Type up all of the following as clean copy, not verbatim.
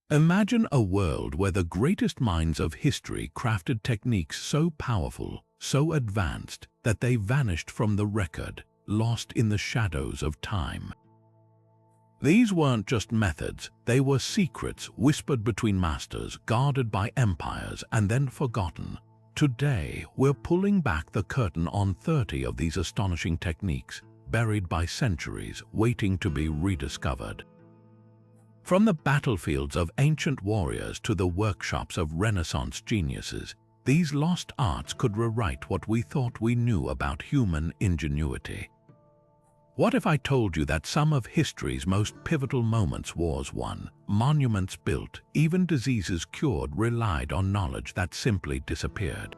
Imagine a world where the greatest minds of history crafted techniques so powerful, so advanced, that they vanished from the record, lost in the shadows of time. These weren't just methods, they were secrets whispered between masters, guarded by empires, and then forgotten. Today, we're pulling back the curtain on 30 of these astonishing techniques, buried by centuries, waiting to be rediscovered. From the battlefields of ancient warriors to the workshops of Renaissance geniuses, these lost arts could rewrite what we thought we knew about human ingenuity. What if I told you that some of history's most pivotal moments, wars won, monuments built, even diseases cured, relied on knowledge that simply disappeared?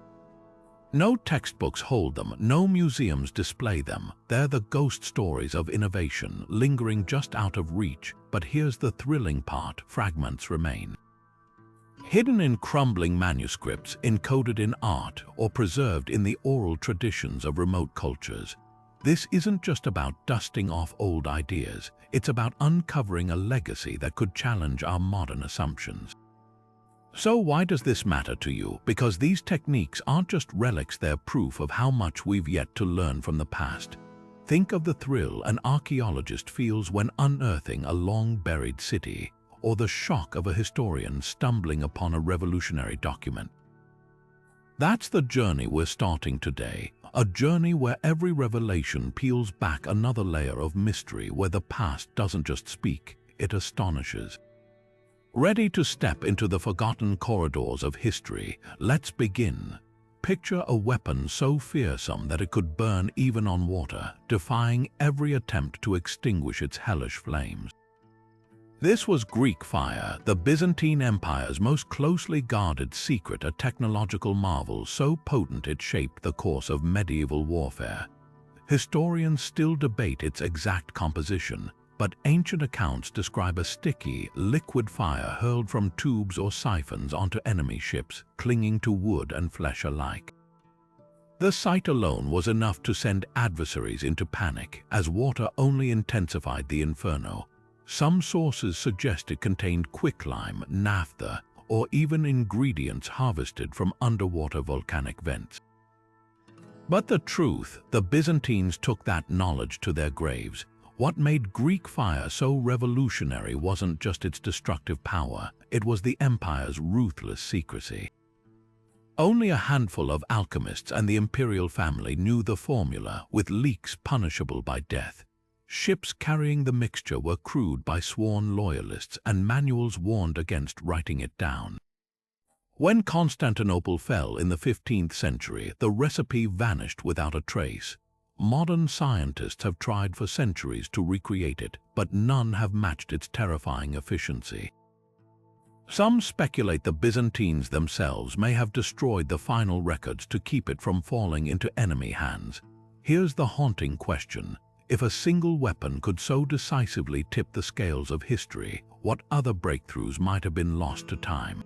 No textbooks hold them, no museums display them. They're the ghost stories of innovation, lingering just out of reach. But here's the thrilling part: fragments remain. Hidden in crumbling manuscripts, encoded in art, or preserved in the oral traditions of remote cultures. This isn't just about dusting off old ideas, it's about uncovering a legacy that could challenge our modern assumptions. So why does this matter to you? Because these techniques aren't just relics, they're proof of how much we've yet to learn from the past. Think of the thrill an archaeologist feels when unearthing a long-buried city, or the shock of a historian stumbling upon a revolutionary document. That's the journey we're starting today. A journey where every revelation peels back another layer of mystery, where the past doesn't just speak, it astonishes. Ready to step into the forgotten corridors of history? Let's begin. Picture a weapon so fearsome that it could burn even on water, defying every attempt to extinguish its hellish flames. This was Greek fire, the Byzantine Empire's most closely guarded secret, a technological marvel so potent it shaped the course of medieval warfare. Historians still debate its exact composition, but ancient accounts describe a sticky, liquid fire hurled from tubes or siphons onto enemy ships, clinging to wood and flesh alike. The sight alone was enough to send adversaries into panic, as water only intensified the inferno. Some sources suggest it contained quicklime, naphtha, or even ingredients harvested from underwater volcanic vents. But the truth, the Byzantines took that knowledge to their graves. What made Greek fire so revolutionary wasn't just its destructive power, it was the empire's ruthless secrecy. Only a handful of alchemists and the imperial family knew the formula, with leaks punishable by death. Ships carrying the mixture were crewed by sworn loyalists, and manuals warned against writing it down. When Constantinople fell in the 15th century, the recipe vanished without a trace. Modern scientists have tried for centuries to recreate it, but none have matched its terrifying efficiency. Some speculate the Byzantines themselves may have destroyed the final records to keep it from falling into enemy hands. Here's the haunting question: if a single weapon could so decisively tip the scales of history, what other breakthroughs might have been lost to time?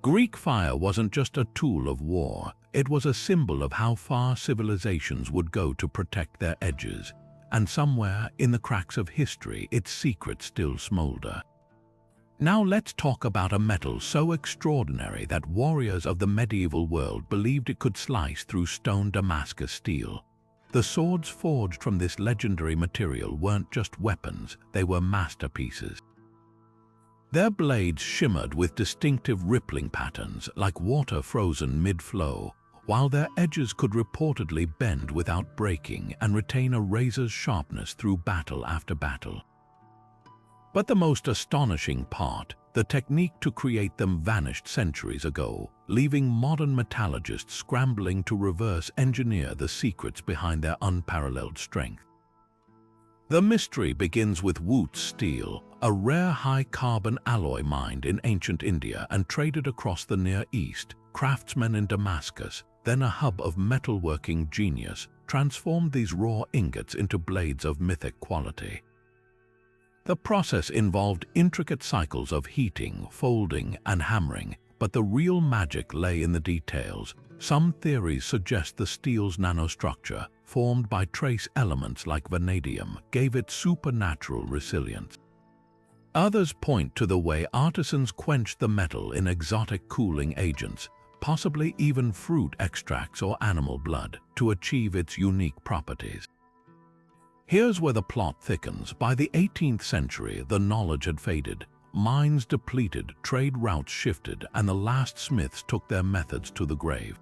Greek fire wasn't just a tool of war, it was a symbol of how far civilizations would go to protect their edges. And somewhere in the cracks of history, its secrets still smolder. Now let's talk about a metal so extraordinary that warriors of the medieval world believed it could slice through stone: Damascus steel. The swords forged from this legendary material weren't just weapons, they were masterpieces. Their blades shimmered with distinctive rippling patterns, like water frozen mid-flow, while their edges could reportedly bend without breaking and retain a razor's sharpness through battle after battle. But the most astonishing part, the technique to create them vanished centuries ago, leaving modern metallurgists scrambling to reverse engineer the secrets behind their unparalleled strength. The mystery begins with Voynich steel, a rare high-carbon alloy mined in ancient India and traded across the Near East. Craftsmen in Damascus, then a hub of metalworking genius, transformed these raw ingots into blades of mythic quality. The process involved intricate cycles of heating, folding, and hammering, but the real magic lay in the details. Some theories suggest the steel's nanostructure, formed by trace elements like vanadium, gave it supernatural resilience. Others point to the way artisans quenched the metal in exotic cooling agents, possibly even fruit extracts or animal blood, to achieve its unique properties. Here's where the plot thickens. By the 18th century, the knowledge had faded. Mines depleted, trade routes shifted, and the last smiths took their methods to the grave.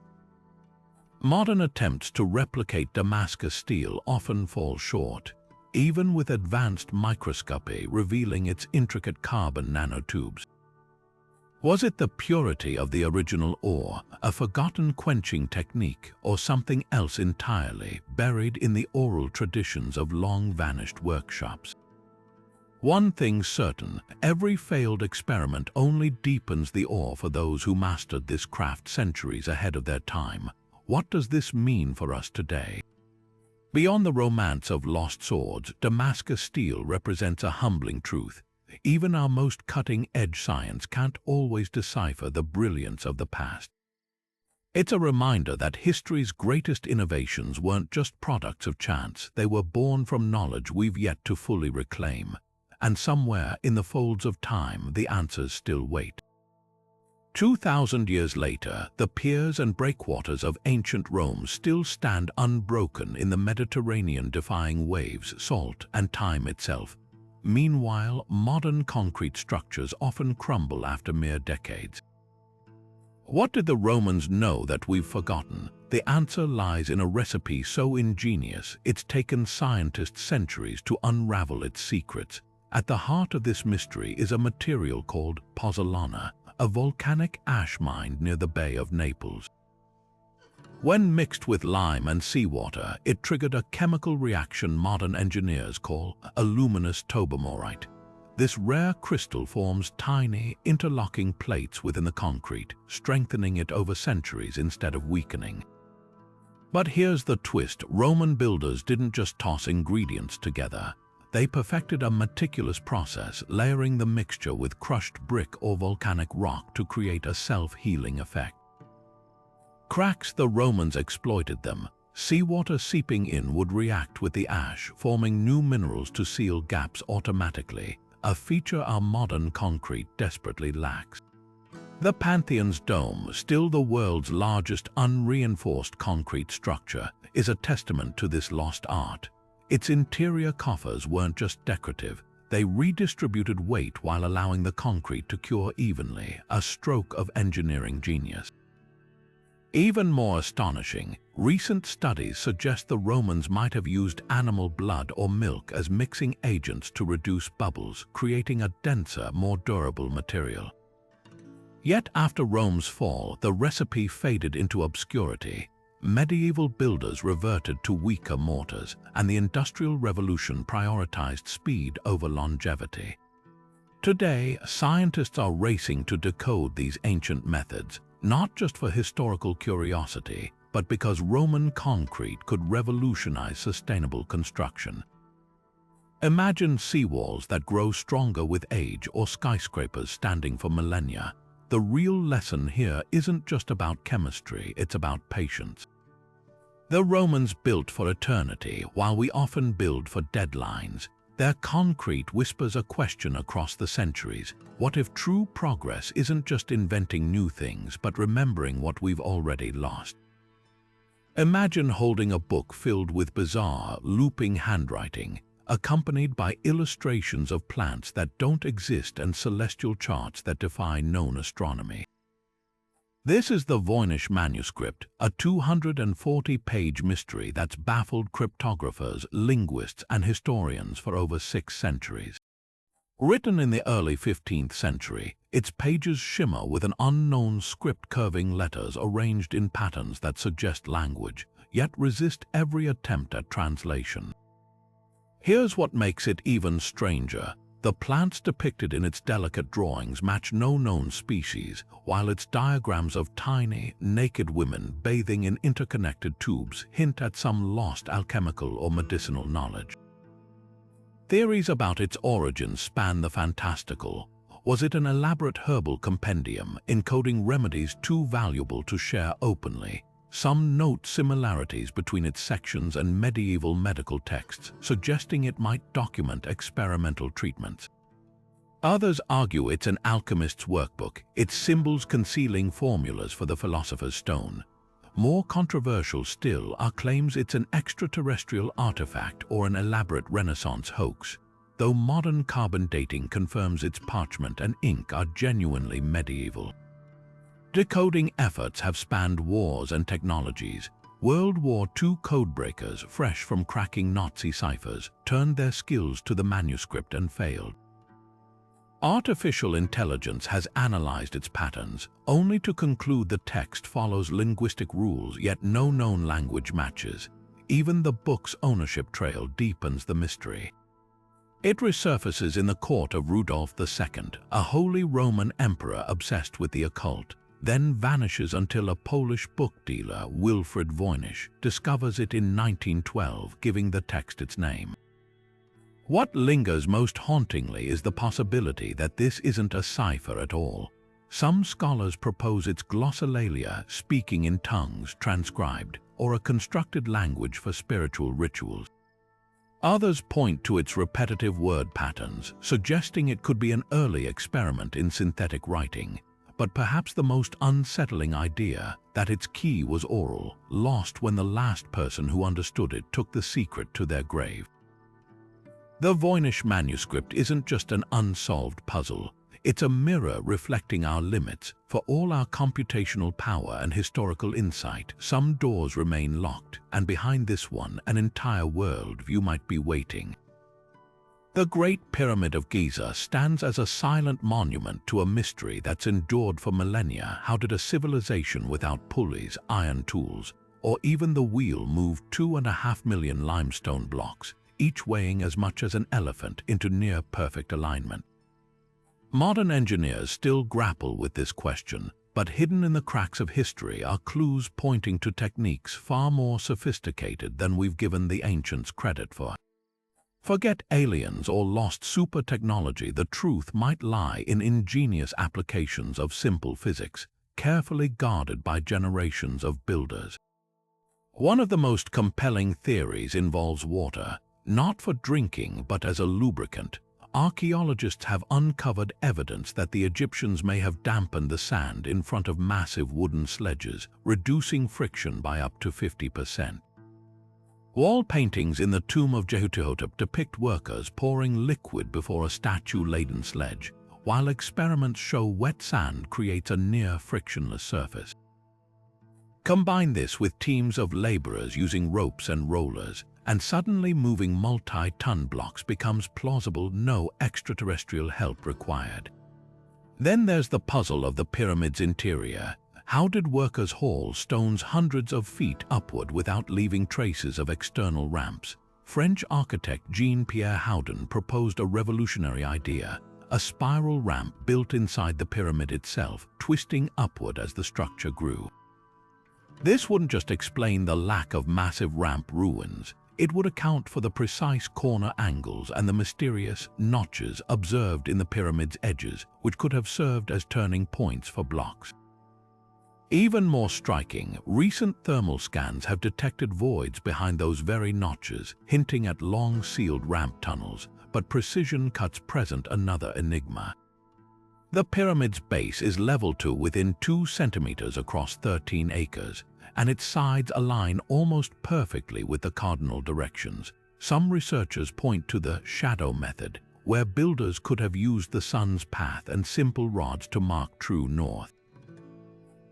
Modern attempts to replicate Damascus steel often fall short, even with advanced microscopy revealing its intricate carbon nanotubes. Was it the purity of the original ore, a forgotten quenching technique, or something else entirely buried in the oral traditions of long-vanished workshops? One thing's certain, every failed experiment only deepens the awe for those who mastered this craft centuries ahead of their time. What does this mean for us today? Beyond the romance of lost swords, Damascus steel represents a humbling truth. Even our most cutting-edge science can't always decipher the brilliance of the past. It's a reminder that history's greatest innovations weren't just products of chance, they were born from knowledge we've yet to fully reclaim. And somewhere in the folds of time, the answers still wait. 2,000 years later, the piers and breakwaters of ancient Rome still stand unbroken in the Mediterranean, defying waves, salt, and time itself. Meanwhile, modern concrete structures often crumble after mere decades. What did the Romans know that we've forgotten? The answer lies in a recipe so ingenious it's taken scientists centuries to unravel its secrets. At the heart of this mystery is a material called pozzolana, a volcanic ash mine near the Bay of Naples. When mixed with lime and seawater, it triggered a chemical reaction modern engineers call aluminous tobamorite. This rare crystal forms tiny, interlocking plates within the concrete, strengthening it over centuries instead of weakening. But here's the twist: Roman builders didn't just toss ingredients together. They perfected a meticulous process, layering the mixture with crushed brick or volcanic rock to create a self-healing effect. Cracks: the Romans exploited them. Seawater seeping in would react with the ash, forming new minerals to seal gaps automatically, a feature our modern concrete desperately lacks. The Pantheon's dome, still the world's largest unreinforced concrete structure, is a testament to this lost art. Its interior coffers weren't just decorative, they redistributed weight while allowing the concrete to cure evenly, a stroke of engineering genius. Even more astonishing, recent studies suggest the Romans might have used animal blood or milk as mixing agents to reduce bubbles, creating a denser, more durable material. Yet after Rome's fall, the recipe faded into obscurity. Medieval builders reverted to weaker mortars, and the Industrial Revolution prioritized speed over longevity. Today, scientists are racing to decode these ancient methods, not just for historical curiosity, but because Roman concrete could revolutionize sustainable construction. Imagine seawalls that grow stronger with age or skyscrapers standing for millennia. The real lesson here isn't just about chemistry, it's about patience. The Romans built for eternity, while we often build for deadlines. Their concrete whispers a question across the centuries. What if true progress isn't just inventing new things, but remembering what we've already lost? Imagine holding a book filled with bizarre, looping handwriting, accompanied by illustrations of plants that don't exist and celestial charts that defy known astronomy. This is the Voynich Manuscript, a 240-page mystery that's baffled cryptographers, linguists, and historians for over 6 centuries. Written in the early 15th century, its pages shimmer with an unknown script, curving letters arranged in patterns that suggest language, yet resist every attempt at translation. Here's what makes it even stranger. The plants depicted in its delicate drawings match no known species, while its diagrams of tiny, naked women bathing in interconnected tubes hint at some lost alchemical or medicinal knowledge. Theories about its origins span the fantastical. Was it an elaborate herbal compendium encoding remedies too valuable to share openly? Some note similarities between its sections and medieval medical texts, suggesting it might document experimental treatments. Others argue it's an alchemist's workbook, its symbols concealing formulas for the philosopher's stone. More controversial still are claims it's an extraterrestrial artifact or an elaborate Renaissance hoax, though modern carbon dating confirms its parchment and ink are genuinely medieval. Decoding efforts have spanned wars and technologies. World War II codebreakers, fresh from cracking Nazi ciphers, turned their skills to the manuscript and failed. Artificial intelligence has analyzed its patterns, only to conclude the text follows linguistic rules, yet no known language matches. Even the book's ownership trail deepens the mystery. It resurfaces in the court of Rudolph II, a Holy Roman emperor obsessed with the occult, then vanishes until a Polish book dealer, Wilfrid Voynich, discovers it in 1912, giving the text its name. What lingers most hauntingly is the possibility that this isn't a cipher at all. Some scholars propose it's glossolalia, speaking in tongues, transcribed, or a constructed language for spiritual rituals. Others point to its repetitive word patterns, suggesting it could be an early experiment in synthetic writing. But perhaps the most unsettling idea, that its key was oral, lost when the last person who understood it took the secret to their grave. The Voynich Manuscript isn't just an unsolved puzzle. It's a mirror reflecting our limits. For all our computational power and historical insight, some doors remain locked, and behind this one, an entire worldview might be waiting. The Great Pyramid of Giza stands as a silent monument to a mystery that's endured for millennia. How did a civilization without pulleys, iron tools, or even the wheel move 2.5 million limestone blocks, each weighing as much as an elephant, into near-perfect alignment? Modern engineers still grapple with this question, but hidden in the cracks of history are clues pointing to techniques far more sophisticated than we've given the ancients credit for. Forget aliens or lost super technology, the truth might lie in ingenious applications of simple physics, carefully guarded by generations of builders. One of the most compelling theories involves water, not for drinking but as a lubricant. Archaeologists have uncovered evidence that the Egyptians may have dampened the sand in front of massive wooden sledges, reducing friction by up to 50%. Wall paintings in the tomb of Jehu'tihotep depict workers pouring liquid before a statue-laden sledge, while experiments show wet sand creates a near-frictionless surface. Combine this with teams of laborers using ropes and rollers, and suddenly moving multi-ton blocks becomes plausible, no extraterrestrial help required. Then there's the puzzle of the pyramid's interior. How did workers haul stones hundreds of feet upward without leaving traces of external ramps? French architect Jean-Pierre Houdin proposed a revolutionary idea, a spiral ramp built inside the pyramid itself, twisting upward as the structure grew. This wouldn't just explain the lack of massive ramp ruins, it would account for the precise corner angles and the mysterious notches observed in the pyramid's edges, which could have served as turning points for blocks. Even more striking, recent thermal scans have detected voids behind those very notches, hinting at long-sealed ramp tunnels, but precision cuts present another enigma. The pyramid's base is level to within 2 centimeters across 13 acres, and its sides align almost perfectly with the cardinal directions. Some researchers point to the shadow method, where builders could have used the sun's path and simple rods to mark true north.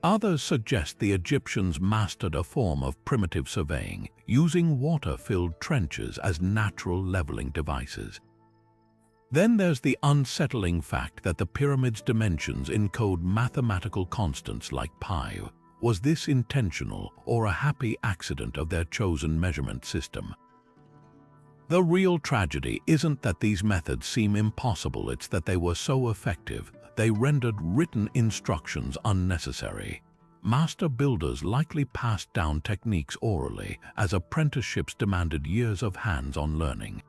Others suggest the Egyptians mastered a form of primitive surveying, using water-filled trenches as natural leveling devices. Then there's the unsettling fact that the pyramid's dimensions encode mathematical constants like pi. Was this intentional or a happy accident of their chosen measurement system? The real tragedy isn't that these methods seem impossible, it's that they were so effective, they rendered written instructions unnecessary. Master builders likely passed down techniques orally, as apprenticeships demanded years of hands-on learning.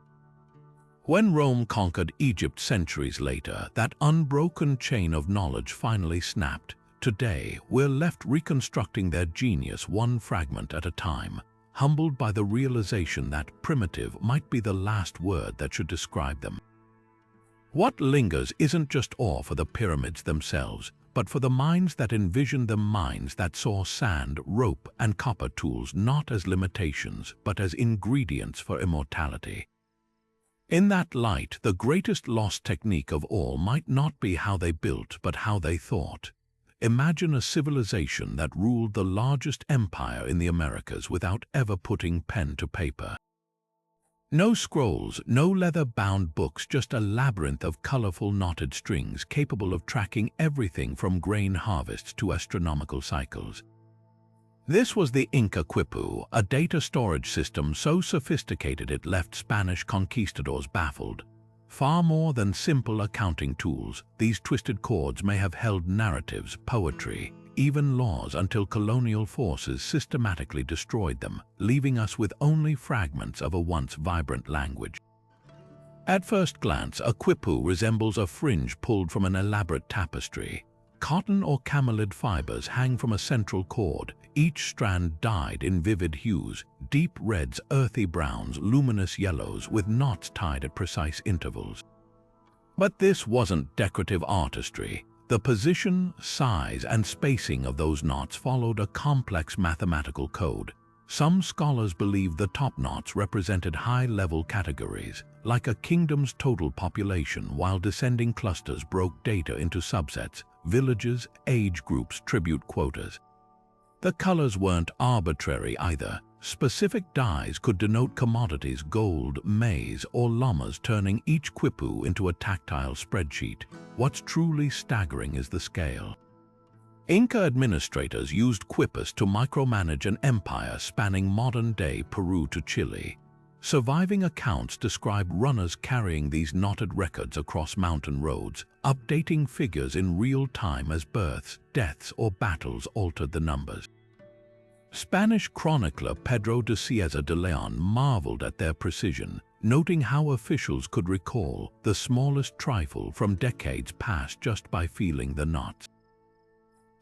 When Rome conquered Egypt centuries later, that unbroken chain of knowledge finally snapped. Today, we're left reconstructing their genius one fragment at a time, humbled by the realization that primitive might be the last word that should describe them. What lingers isn't just awe for the pyramids themselves, but for the minds that envisioned them, minds that saw sand, rope, and copper tools not as limitations, but as ingredients for immortality. In that light, the greatest lost technique of all might not be how they built, but how they thought. Imagine a civilization that ruled the largest empire in the Americas without ever putting pen to paper. No scrolls, no leather-bound books, just a labyrinth of colorful knotted strings capable of tracking everything from grain harvests to astronomical cycles. This was the Inca Quipu, a data storage system so sophisticated it left Spanish conquistadors baffled. Far more than simple accounting tools, these twisted cords may have held narratives, poetry, even laws, until colonial forces systematically destroyed them, leaving us with only fragments of a once vibrant language. At first glance, a quipu resembles a fringe pulled from an elaborate tapestry. Cotton or camelid fibers hang from a central cord, each strand dyed in vivid hues, deep reds, earthy browns, luminous yellows, with knots tied at precise intervals. But this wasn't decorative artistry. The position, size, and spacing of those knots followed a complex mathematical code. Some scholars believe the top knots represented high-level categories, like a kingdom's total population, while descending clusters broke data into subsets, villages, age groups, tribute quotas. The colors weren't arbitrary either. Specific dyes could denote commodities: gold, maize, or llamas, turning each quipu into a tactile spreadsheet. What's truly staggering is the scale. Inca administrators used quipus to micromanage an empire spanning modern-day Peru to Chile. Surviving accounts describe runners carrying these knotted records across mountain roads, updating figures in real time as births, deaths, or battles altered the numbers. Spanish chronicler Pedro de Cieza de Leon marveled at their precision, noting how officials could recall the smallest trifle from decades past just by feeling the knots.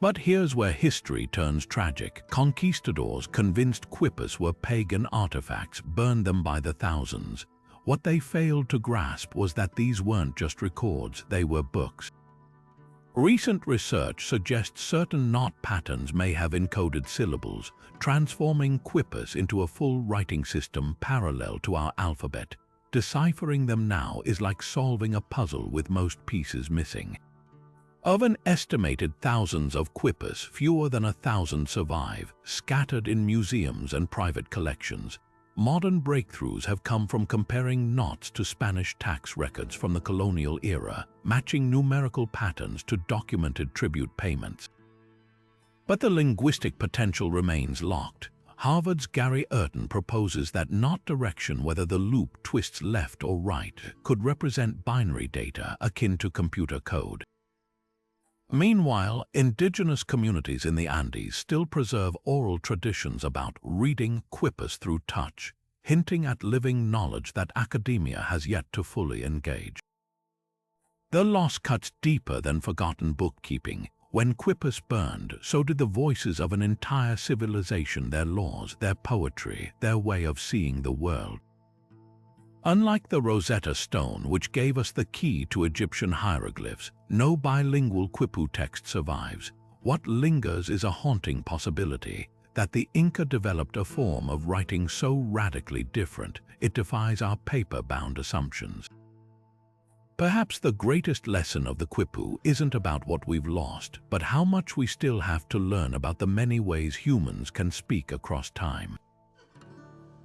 But here's where history turns tragic. Conquistadors, convinced quipus were pagan artifacts, burned them by the thousands. What they failed to grasp was that these weren't just records, they were books. Recent research suggests certain knot patterns may have encoded syllables, transforming quipus into a full writing system parallel to our alphabet. Deciphering them now is like solving a puzzle with most pieces missing. Of an estimated thousands of quipus, fewer than 1,000 survive, scattered in museums and private collections. Modern breakthroughs have come from comparing knots to Spanish tax records from the colonial era, matching numerical patterns to documented tribute payments. But the linguistic potential remains locked. Harvard's Gary Urton proposes that knot direction, whether the loop twists left or right, could represent binary data akin to computer code. Meanwhile, indigenous communities in the Andes still preserve oral traditions about reading quipus through touch, hinting at living knowledge that academia has yet to fully engage. The loss cuts deeper than forgotten bookkeeping. When quipus burned, so did the voices of an entire civilization, their laws, their poetry, their way of seeing the world. Unlike the Rosetta Stone, which gave us the key to Egyptian hieroglyphs, no bilingual quipu text survives. What lingers is a haunting possibility that the Inca developed a form of writing so radically different it defies our paper-bound assumptions. Perhaps the greatest lesson of the quipu isn't about what we've lost, but how much we still have to learn about the many ways humans can speak across time.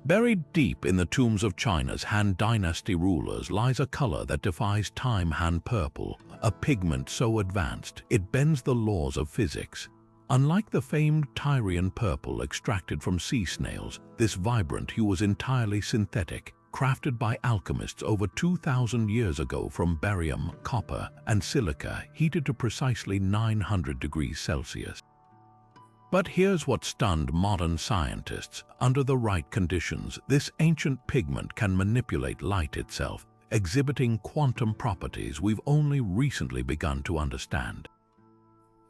Buried deep in the tombs of China's Han Dynasty rulers lies a color that defies time: Han purple, a pigment so advanced it bends the laws of physics. Unlike the famed Tyrian purple extracted from sea snails, this vibrant hue was entirely synthetic, crafted by alchemists over 2,000 years ago from barium, copper, and silica heated to precisely 900 degrees Celsius. But here's what stunned modern scientists. Under the right conditions, this ancient pigment can manipulate light itself, exhibiting quantum properties we've only recently begun to understand.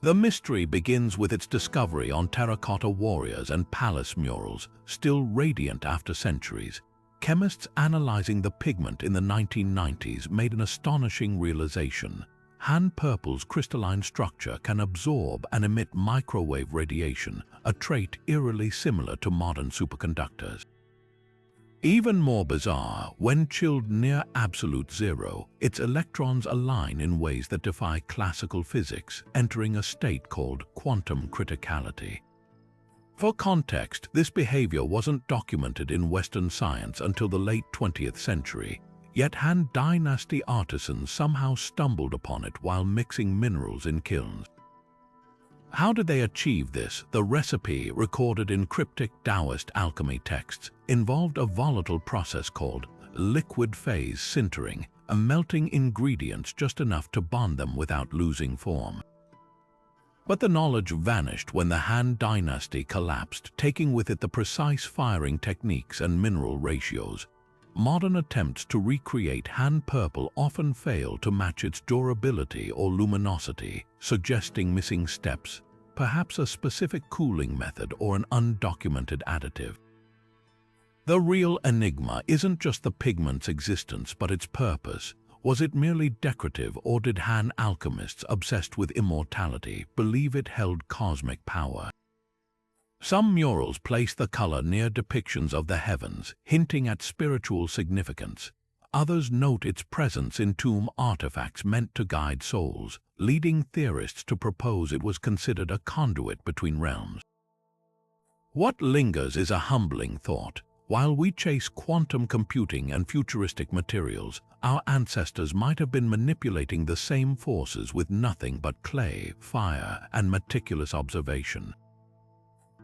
The mystery begins with its discovery on terracotta warriors and palace murals, still radiant after centuries. chemists analyzing the pigment in the 1990s made an astonishing realization. Han purple's crystalline structure can absorb and emit microwave radiation, a trait eerily similar to modern superconductors. Even more bizarre, when chilled near absolute zero, its electrons align in ways that defy classical physics, entering a state called quantum criticality. For context, this behavior wasn't documented in Western science until the late 20th century, yet Han Dynasty artisans somehow stumbled upon it while mixing minerals in kilns. How did they achieve this? The recipe, recorded in cryptic Taoist alchemy texts, involved a volatile process called liquid phase sintering, melting ingredients just enough to bond them without losing form. But the knowledge vanished when the Han Dynasty collapsed, taking with it the precise firing techniques and mineral ratios. Modern attempts to recreate Han purple often fail to match its durability or luminosity, suggesting missing steps, perhaps a specific cooling method or an undocumented additive. The real enigma isn't just the pigment's existence but its purpose. Was it merely decorative, or did Han alchemists obsessed with immortality believe it held cosmic power? Some murals place the color near depictions of the heavens, hinting at spiritual significance. Others note its presence in tomb artifacts meant to guide souls, leading theorists to propose it was considered a conduit between realms. What lingers is a humbling thought. While we chase quantum computing and futuristic materials, our ancestors might have been manipulating the same forces with nothing but clay, fire, and meticulous observation.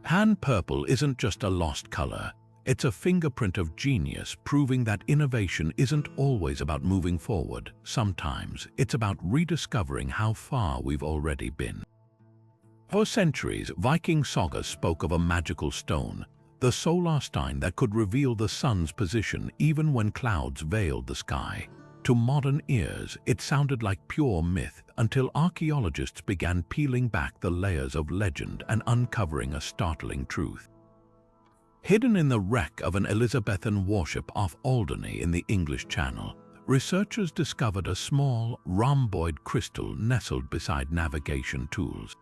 Han purple isn't just a lost color, it's a fingerprint of genius, proving that innovation isn't always about moving forward. Sometimes it's about rediscovering how far we've already been. For centuries, Viking sagas spoke of a magical stone, the solarstein that could reveal the sun's position even when clouds veiled the sky. To modern ears, it sounded like pure myth until archaeologists began peeling back the layers of legend and uncovering a startling truth. Hidden in the wreck of an Elizabethan warship off Alderney in the English Channel, researchers discovered a small, rhomboid crystal nestled beside navigation tools.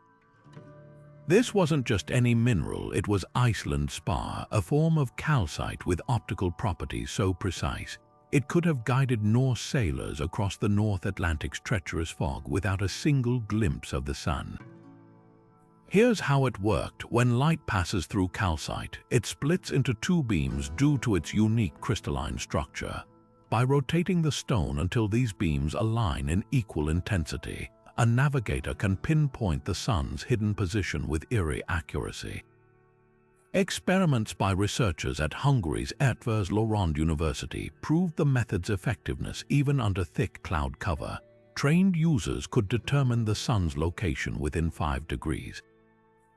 This wasn't just any mineral, it was Iceland spar, a form of calcite with optical properties so precise it could have guided Norse sailors across the North Atlantic's treacherous fog without a single glimpse of the sun. Here's how it worked. When light passes through calcite, it splits into two beams due to its unique crystalline structure. By rotating the stone until these beams align in equal intensity, a navigator can pinpoint the sun's hidden position with eerie accuracy. Experiments by researchers at Hungary's Eötvös-Loránd University proved the method's effectiveness even under thick cloud cover. Trained users could determine the sun's location within 5 degrees.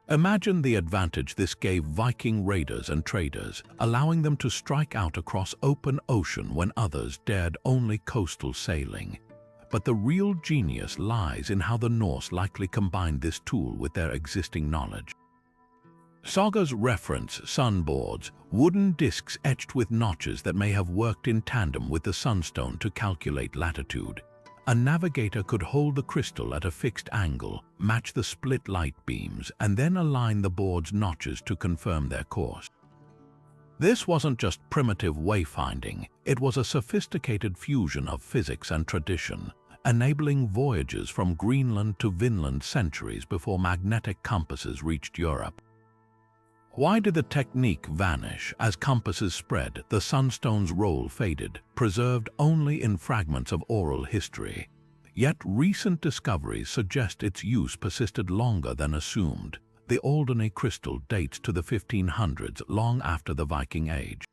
Imagine the advantage this gave Viking raiders and traders, allowing them to strike out across open ocean when others dared only coastal sailing. But the real genius lies in how the Norse likely combined this tool with their existing knowledge. Sagas reference sunboards, wooden discs etched with notches that may have worked in tandem with the sunstone to calculate latitude. A navigator could hold the crystal at a fixed angle, match the split light beams, and then align the board's notches to confirm their course. This wasn't just primitive wayfinding, it was a sophisticated fusion of physics and tradition, enabling voyages from Greenland to Vinland centuries before magnetic compasses reached Europe. Why did the technique vanish? As compasses spread, the sunstone's role faded, preserved only in fragments of oral history. Yet recent discoveries suggest its use persisted longer than assumed. The Alderney crystal dates to the 1500s, long after the Viking Age.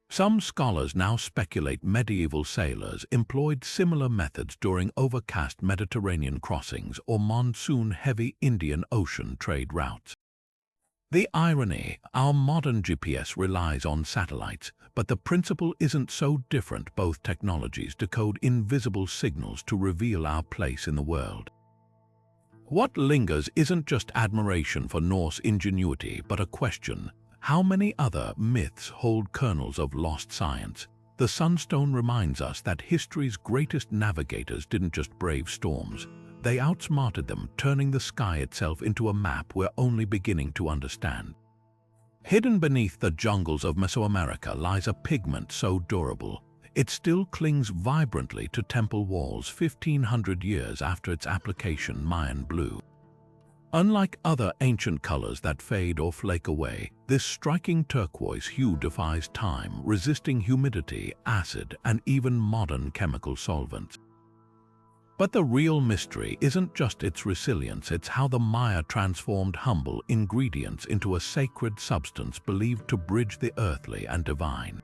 Some scholars now speculate medieval sailors employed similar methods during overcast Mediterranean crossings or monsoon-heavy Indian Ocean trade routes. The irony, our modern GPS relies on satellites, but the principle isn't so different. Both technologies decode invisible signals to reveal our place in the world. What lingers isn't just admiration for Norse ingenuity, but a question. how many other myths hold kernels of lost science? The Sunstone reminds us that history's greatest navigators didn't just brave storms. They outsmarted them, turning the sky itself into a map we're only beginning to understand. Hidden beneath the jungles of Mesoamerica lies a pigment so durable, it still clings vibrantly to temple walls 1,500 years after its application, Mayan blue. Unlike other ancient colors that fade or flake away, this striking turquoise hue defies time, resisting humidity, acid, and even modern chemical solvents. But the real mystery isn't just its resilience, it's how the Maya transformed humble ingredients into a sacred substance believed to bridge the earthly and divine.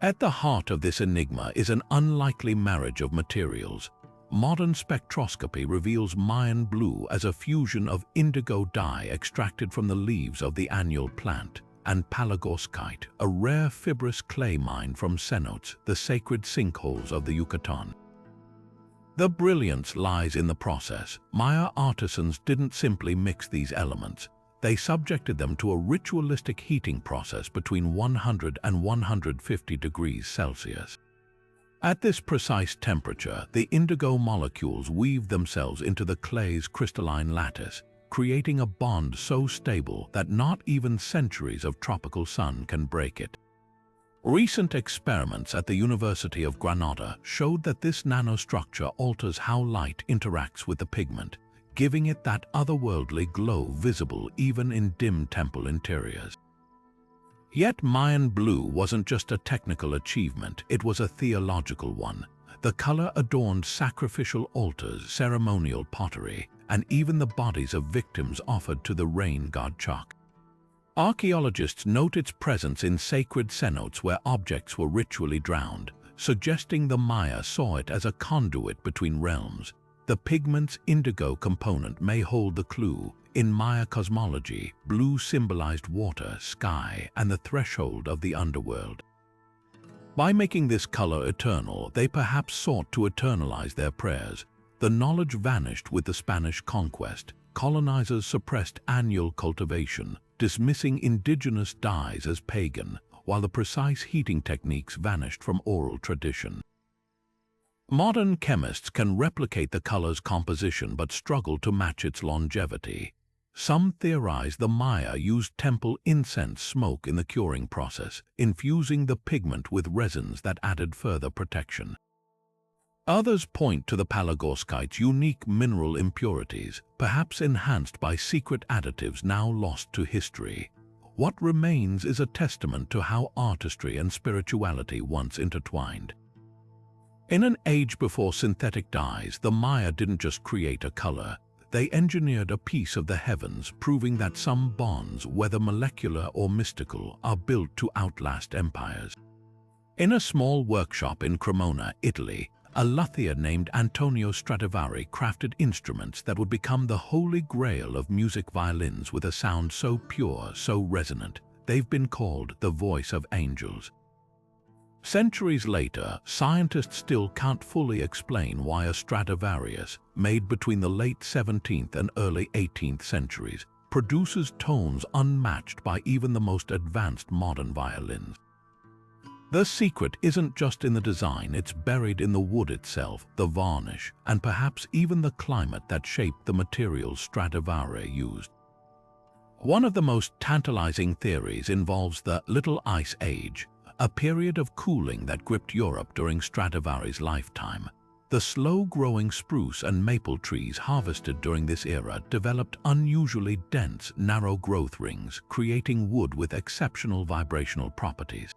At the heart of this enigma is an unlikely marriage of materials. Modern spectroscopy reveals Mayan blue as a fusion of indigo dye extracted from the leaves of the annual plant, and palagorskite, a rare fibrous clay mine from cenotes, the sacred sinkholes of the Yucatan. The brilliance lies in the process. Maya artisans didn't simply mix these elements. They subjected them to a ritualistic heating process between 100 and 150 degrees Celsius. At this precise temperature, the indigo molecules weave themselves into the clay's crystalline lattice, creating a bond so stable that not even centuries of tropical sun can break it. Recent experiments at the University of Granada showed that this nanostructure alters how light interacts with the pigment, giving it that otherworldly glow visible even in dim temple interiors. Yet Mayan blue wasn't just a technical achievement, it was a theological one. The color adorned sacrificial altars, ceremonial pottery, and even the bodies of victims offered to the rain god Chak. Archaeologists note its presence in sacred cenotes where objects were ritually drowned, suggesting the Maya saw it as a conduit between realms. The pigment's indigo component may hold the clue. In Maya cosmology, blue symbolized water, sky, and the threshold of the underworld. By making this color eternal, they perhaps sought to eternalize their prayers. The knowledge vanished with the Spanish conquest. Colonizers suppressed annual cultivation, dismissing indigenous dyes as pagan, while the precise heating techniques vanished from oral tradition. Modern chemists can replicate the color's composition but struggle to match its longevity. Some theorize the Maya used temple incense smoke in the curing process, infusing the pigment with resins that added further protection. Others point to the palagorskite's unique mineral impurities, perhaps enhanced by secret additives now lost to history. What remains is a testament to how artistry and spirituality once intertwined. In an age before synthetic dyes, the Maya didn't just create a color. They engineered a piece of the heavens, proving that some bonds, whether molecular or mystical, are built to outlast empires. In a small workshop in Cremona, Italy, a luthier named Antonio Stradivari crafted instruments that would become the holy grail of music, violins with a sound so pure, so resonant, they've been called the voice of angels. Centuries later, scientists still can't fully explain why a Stradivarius, made between the late 17th and early 18th centuries, produces tones unmatched by even the most advanced modern violins. The secret isn't just in the design, it's buried in the wood itself, the varnish, and perhaps even the climate that shaped the materials Stradivari used. One of the most tantalizing theories involves the Little Ice Age, a period of cooling that gripped Europe during Stradivari's lifetime. The slow-growing spruce and maple trees harvested during this era developed unusually dense, narrow growth rings, creating wood with exceptional vibrational properties.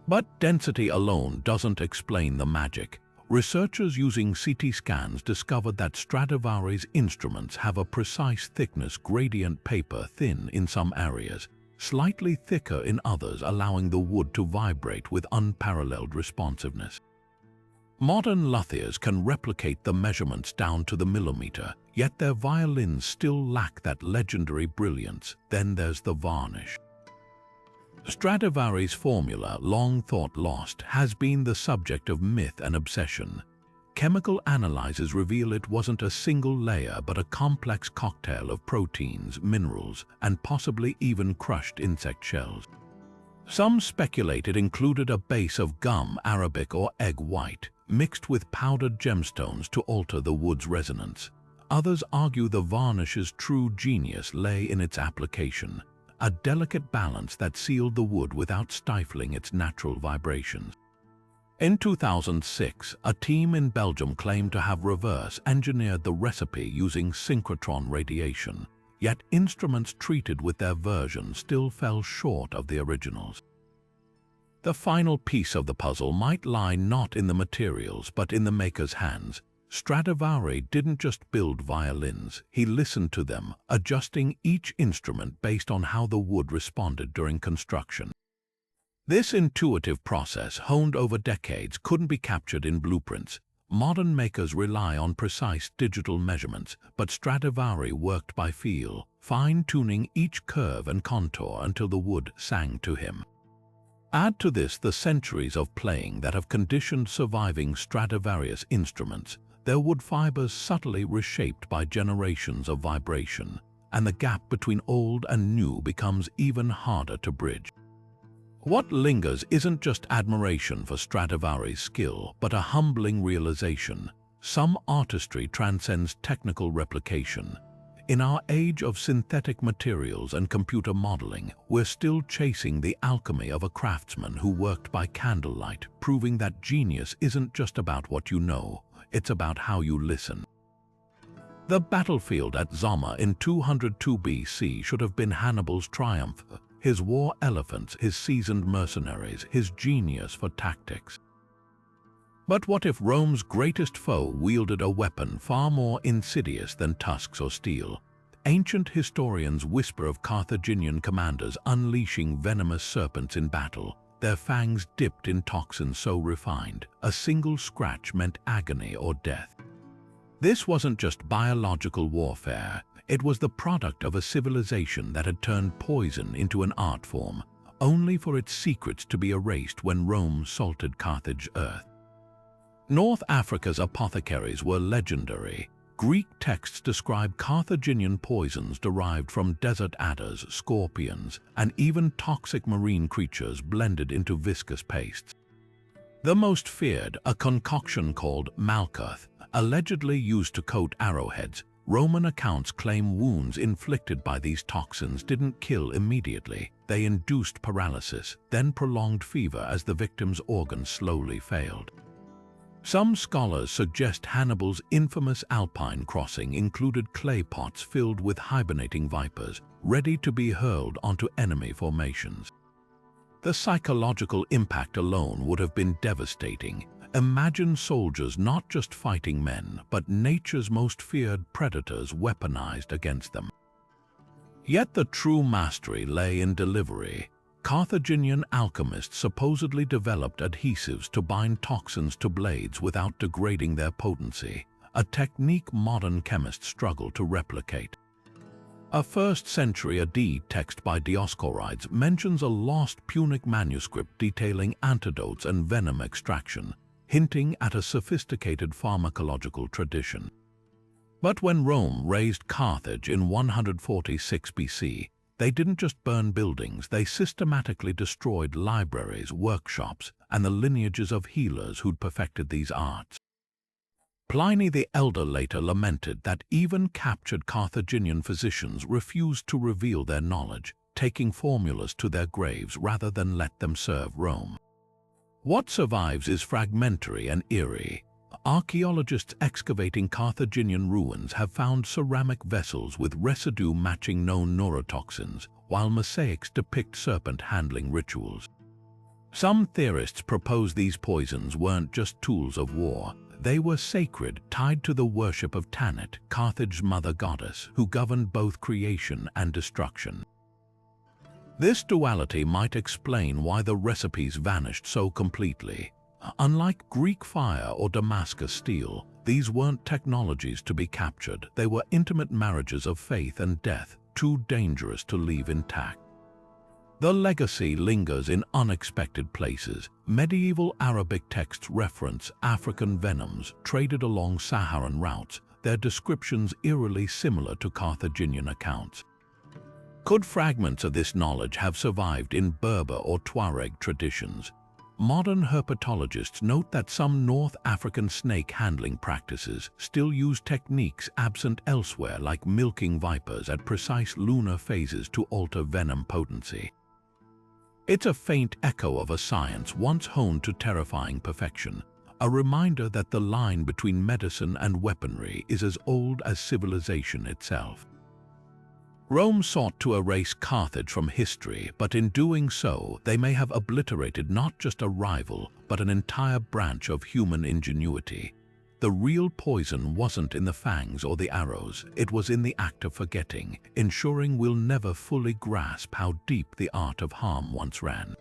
But density alone doesn't explain the magic. Researchers using CT scans discovered that Stradivari's instruments have a precise thickness gradient, paper thin in some areas, slightly thicker in others, allowing the wood to vibrate with unparalleled responsiveness. Modern luthiers can replicate the measurements down to the millimeter, yet their violins still lack that legendary brilliance. Then there's the varnish. Stradivari's formula, long thought lost, has been the subject of myth and obsession. chemical analyses reveal it wasn't a single layer but a complex cocktail of proteins, minerals, and possibly even crushed insect shells. Some speculate it included a base of gum, arabic, or egg white, mixed with powdered gemstones to alter the wood's resonance. Others argue the varnish's true genius lay in its application, a delicate balance that sealed the wood without stifling its natural vibrations. In 2006, a team in Belgium claimed to have reverse-engineered the recipe using synchrotron radiation, yet instruments treated with their version still fell short of the originals. The final piece of the puzzle might lie not in the materials but in the maker's hands. Stradivari didn't just build violins, he listened to them, adjusting each instrument based on how the wood responded during construction. This intuitive process, honed over decades, couldn't be captured in blueprints. Modern makers rely on precise digital measurements, but Stradivari worked by feel, fine-tuning each curve and contour until the wood sang to him. Add to this the centuries of playing that have conditioned surviving Stradivarius instruments, their wood fibers subtly reshaped by generations of vibration, and the gap between old and new becomes even harder to bridge. What lingers isn't just admiration for Stradivari's skill, but a humbling realization: some artistry transcends technical replication. In our age of synthetic materials and computer modeling, we're still chasing the alchemy of a craftsman who worked by candlelight, proving that genius isn't just about what you know, it's about how you listen. The battlefield at Zama in 202 BC should have been Hannibal's triumph. His war elephants, his seasoned mercenaries, his genius for tactics. But what if Rome's greatest foe wielded a weapon far more insidious than tusks or steel? Ancient historians whisper of Carthaginian commanders unleashing venomous serpents in battle, their fangs dipped in toxins so refined, a single scratch meant agony or death. This wasn't just biological warfare, it was the product of a civilization that had turned poison into an art form, only for its secrets to be erased when Rome salted Carthage's earth. North Africa's apothecaries were legendary. Greek texts describe Carthaginian poisons derived from desert adders, scorpions, and even toxic marine creatures blended into viscous pastes. The most feared, a concoction called malkuth, allegedly used to coat arrowheads. Roman accounts claim wounds inflicted by these toxins didn't kill immediately. They induced paralysis, then prolonged fever as the victim's organs slowly failed. Some scholars suggest Hannibal's infamous Alpine crossing included clay pots filled with hibernating vipers, ready to be hurled onto enemy formations. The psychological impact alone would have been devastating. Imagine soldiers not just fighting men, but nature's most feared predators weaponized against them. Yet the true mastery lay in delivery. Carthaginian alchemists supposedly developed adhesives to bind toxins to blades without degrading their potency, a technique modern chemists struggle to replicate. A 1st century AD text by Dioscorides mentions a lost Punic manuscript detailing antidotes and venom extraction, hinting at a sophisticated pharmacological tradition. But when Rome razed Carthage in 146 BC, they didn't just burn buildings, they systematically destroyed libraries, workshops, and the lineages of healers who'd perfected these arts. Pliny the Elder later lamented that even captured Carthaginian physicians refused to reveal their knowledge, taking formulas to their graves rather than let them serve Rome. What survives is fragmentary and eerie. Archaeologists excavating Carthaginian ruins have found ceramic vessels with residue matching known neurotoxins, while mosaics depict serpent-handling rituals. Some theorists propose these poisons weren't just tools of war. They were sacred, tied to the worship of Tanit, Carthage's mother goddess, who governed both creation and destruction. This duality might explain why the recipes vanished so completely. Unlike Greek fire or Damascus steel, these weren't technologies to be captured. They were intimate marriages of faith and death, too dangerous to leave intact. The legacy lingers in unexpected places. Medieval Arabic texts reference African venoms traded along Saharan routes, their descriptions eerily similar to Carthaginian accounts. Could fragments of this knowledge have survived in Berber or Tuareg traditions? Modern herpetologists note that some North African snake handling practices still use techniques absent elsewhere, like milking vipers at precise lunar phases to alter venom potency. It's a faint echo of a science once honed to terrifying perfection, a reminder that the line between medicine and weaponry is as old as civilization itself. Rome sought to erase Carthage from history, but in doing so, they may have obliterated not just a rival, but an entire branch of human ingenuity. The real poison wasn't in the fangs or the arrows, it was in the act of forgetting, ensuring we'll never fully grasp how deep the art of harm once ran.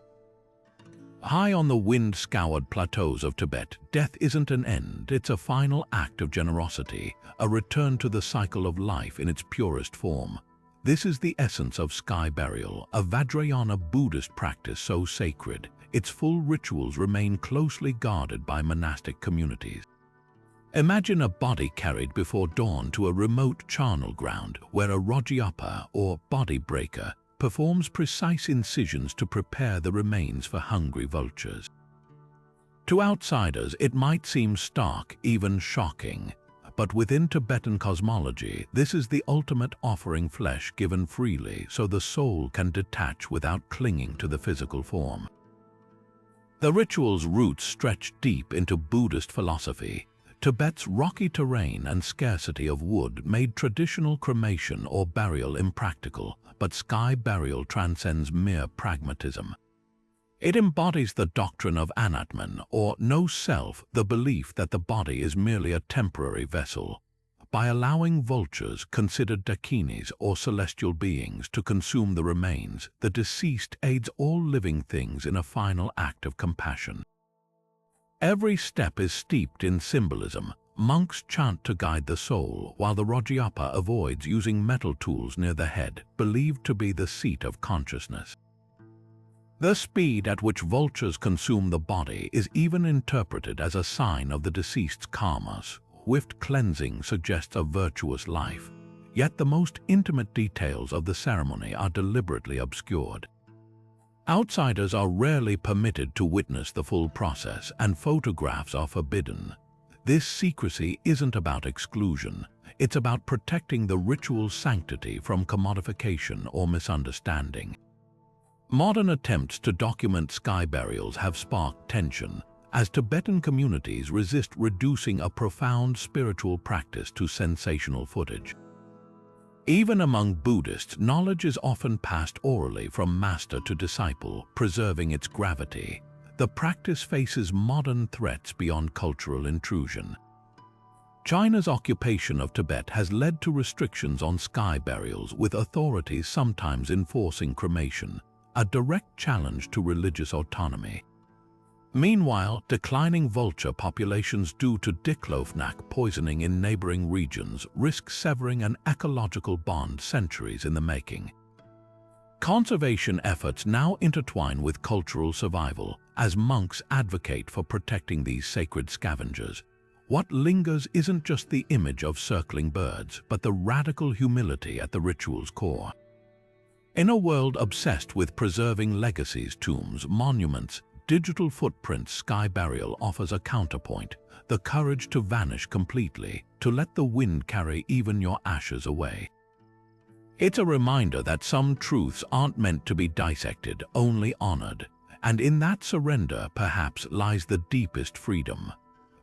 High on the wind-scoured plateaus of Tibet, death isn't an end, it's a final act of generosity, a return to the cycle of life in its purest form. This is the essence of sky burial, a Vajrayana Buddhist practice so sacred, its full rituals remain closely guarded by monastic communities. Imagine a body carried before dawn to a remote charnel ground where a Rogyapa, or body breaker, performs precise incisions to prepare the remains for hungry vultures. To outsiders, it might seem stark, even shocking. But within Tibetan cosmology, this is the ultimate offering, flesh given freely so the soul can detach without clinging to the physical form. The ritual's roots stretch deep into Buddhist philosophy. Tibet's rocky terrain and scarcity of wood made traditional cremation or burial impractical, but sky burial transcends mere pragmatism. It embodies the doctrine of anatman, or no self, the belief that the body is merely a temporary vessel. By allowing vultures, considered dakinis or celestial beings, to consume the remains, the deceased aids all living things in a final act of compassion. Every step is steeped in symbolism. Monks chant to guide the soul, while the Rogyapa avoids using metal tools near the head, believed to be the seat of consciousness. The speed at which vultures consume the body is even interpreted as a sign of the deceased's karma. Swift cleansing suggests a virtuous life, yet the most intimate details of the ceremony are deliberately obscured. Outsiders are rarely permitted to witness the full process, and photographs are forbidden. This secrecy isn't about exclusion, it's about protecting the ritual's sanctity from commodification or misunderstanding. Modern attempts to document sky burials have sparked tension, as Tibetan communities resist reducing a profound spiritual practice to sensational footage. Even among Buddhists, knowledge is often passed orally from master to disciple, preserving its gravity. The practice faces modern threats beyond cultural intrusion. China's occupation of Tibet has led to restrictions on sky burials, with authorities sometimes enforcing cremation, a direct challenge to religious autonomy. Meanwhile, declining vulture populations due to diclofenac poisoning in neighboring regions risk severing an ecological bond centuries in the making. Conservation efforts now intertwine with cultural survival, as monks advocate for protecting these sacred scavengers. What lingers isn't just the image of circling birds, but the radical humility at the ritual's core. In a world obsessed with preserving legacies, tombs, monuments, digital footprints, sky burial offers a counterpoint, the courage to vanish completely, to let the wind carry even your ashes away. It's a reminder that some truths aren't meant to be dissected, only honored, and in that surrender perhaps lies the deepest freedom.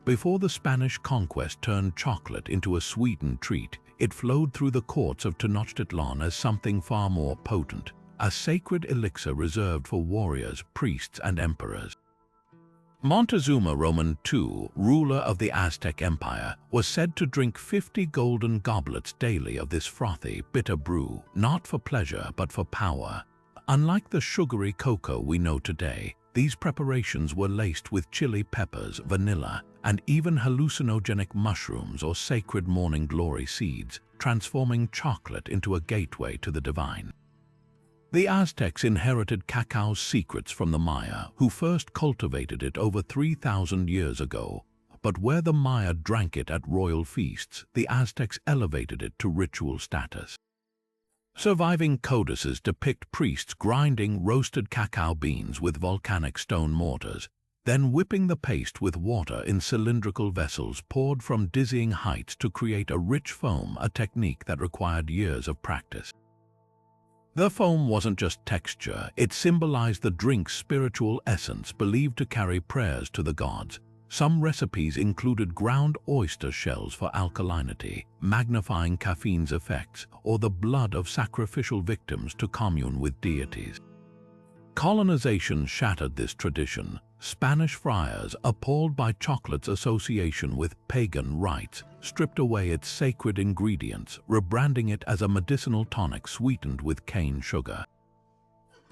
Before the Spanish conquest turned chocolate into a sweetened treat, it flowed through the courts of Tenochtitlan as something far more potent, a sacred elixir reserved for warriors, priests, and emperors. Montezuma II, ruler of the Aztec Empire, was said to drink 50 golden goblets daily of this frothy, bitter brew, not for pleasure but for power. Unlike the sugary cocoa we know today, these preparations were laced with chili peppers, vanilla, and even hallucinogenic mushrooms or sacred morning glory seeds, transforming chocolate into a gateway to the divine. The Aztecs inherited cacao's secrets from the Maya, who first cultivated it over 3,000 years ago. But where the Maya drank it at royal feasts, the Aztecs elevated it to ritual status. Surviving codices depict priests grinding roasted cacao beans with volcanic stone mortars, then whipping the paste with water in cylindrical vessels poured from dizzying heights to create a rich foam, a technique that required years of practice. The foam wasn't just texture, it symbolized the drink's spiritual essence, believed to carry prayers to the gods. Some recipes included ground oyster shells for alkalinity, magnifying caffeine's effects, or the blood of sacrificial victims to commune with deities. Colonization shattered this tradition. Spanish friars, appalled by chocolate's association with pagan rites, stripped away its sacred ingredients, rebranding it as a medicinal tonic sweetened with cane sugar.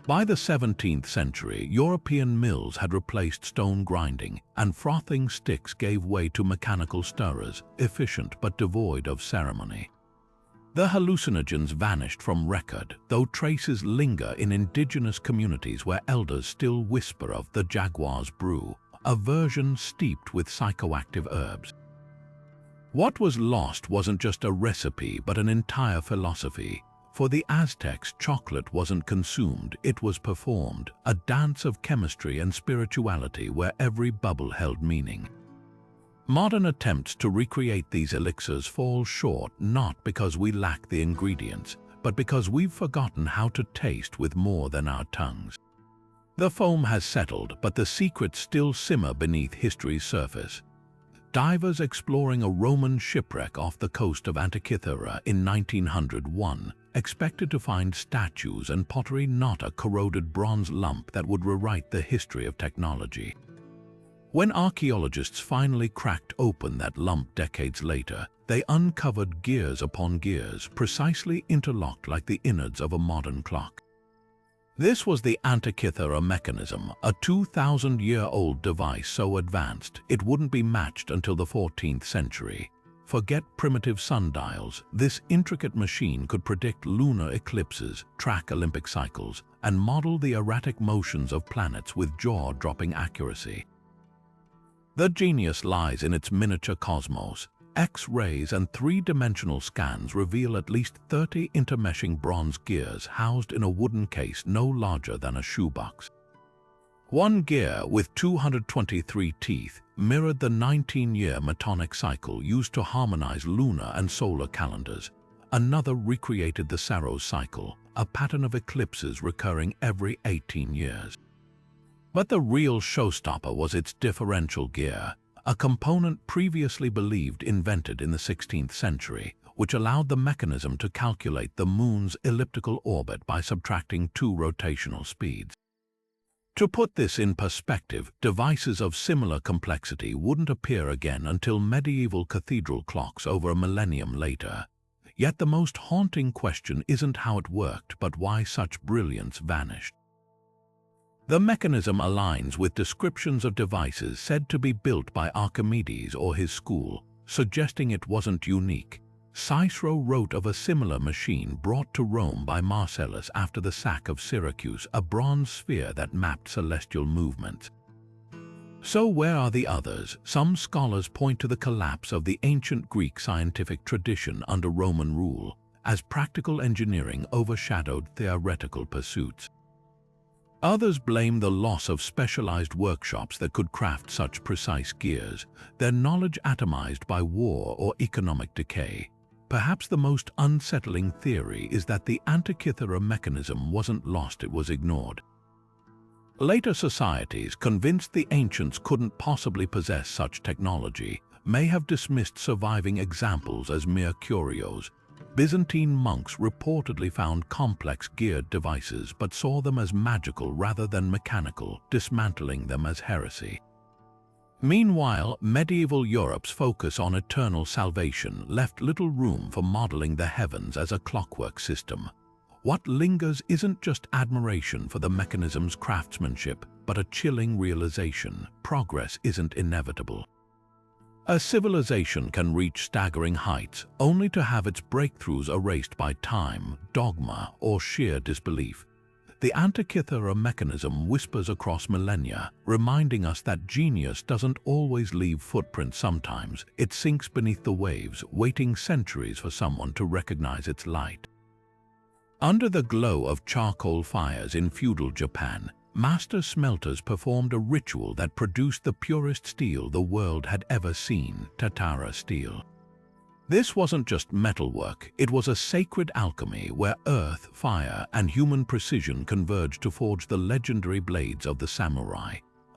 By the 17th century, European mills had replaced stone grinding, and frothing sticks gave way to mechanical stirrers, efficient but devoid of ceremony. The hallucinogens vanished from record, though traces linger in indigenous communities where elders still whisper of the jaguar's brew, a version steeped with psychoactive herbs. What was lost wasn't just a recipe, but an entire philosophy. For the Aztecs, chocolate wasn't consumed, it was performed, a dance of chemistry and spirituality where every bubble held meaning. Modern attempts to recreate these elixirs fall short, not because we lack the ingredients, but because we've forgotten how to taste with more than our tongues. The foam has settled, but the secrets still simmer beneath history's surface. Divers exploring a Roman shipwreck off the coast of Antikythera in 1901 expected to find statues and pottery, not a corroded bronze lump that would rewrite the history of technology. When archaeologists finally cracked open that lump decades later, they uncovered gears upon gears, precisely interlocked like the innards of a modern clock. This was the Antikythera mechanism, a 2,000-year-old device so advanced it wouldn't be matched until the 14th century. Forget primitive sundials, this intricate machine could predict lunar eclipses, track Olympic cycles, and model the erratic motions of planets with jaw-dropping accuracy. The genius lies in its miniature cosmos. X-rays and three-dimensional scans reveal at least 30 intermeshing bronze gears housed in a wooden case no larger than a shoebox. One gear, with 223 teeth, mirrored the 19-year Metonic cycle used to harmonize lunar and solar calendars. Another recreated the Saros cycle, a pattern of eclipses recurring every 18 years. But the real showstopper was its differential gear, a component previously believed invented in the 16th century, which allowed the mechanism to calculate the Moon's elliptical orbit by subtracting two rotational speeds. To put this in perspective, devices of similar complexity wouldn't appear again until medieval cathedral clocks over a millennium later. Yet the most haunting question isn't how it worked, but why such brilliance vanished. The mechanism aligns with descriptions of devices said to be built by Archimedes or his school, suggesting it wasn't unique. Cicero wrote of a similar machine brought to Rome by Marcellus after the sack of Syracuse, a bronze sphere that mapped celestial movements. So where are the others? Some scholars point to the collapse of the ancient Greek scientific tradition under Roman rule, as practical engineering overshadowed theoretical pursuits. Others blame the loss of specialized workshops that could craft such precise gears, their knowledge atomized by war or economic decay. Perhaps the most unsettling theory is that the Antikythera mechanism wasn't lost, it was ignored. Later societies, convinced the ancients couldn't possibly possess such technology, may have dismissed surviving examples as mere curios. Byzantine monks reportedly found complex geared devices but saw them as magical rather than mechanical, dismantling them as heresy. Meanwhile, medieval Europe's focus on eternal salvation left little room for modeling the heavens as a clockwork system. What lingers isn't just admiration for the mechanism's craftsmanship, but a chilling realization: progress isn't inevitable. A civilization can reach staggering heights only to have its breakthroughs erased by time, dogma, or sheer disbelief. The Antikythera mechanism whispers across millennia, reminding us that genius doesn't always leave footprints. Sometimes it sinks beneath the waves, waiting centuries for someone to recognize its light. Under the glow of charcoal fires in feudal Japan, master smelters performed a ritual that produced the purest steel the world had ever seen, Tatara steel. This wasn't just metalwork, it was a sacred alchemy where earth, fire, and human precision converged to forge the legendary blades of the samurai.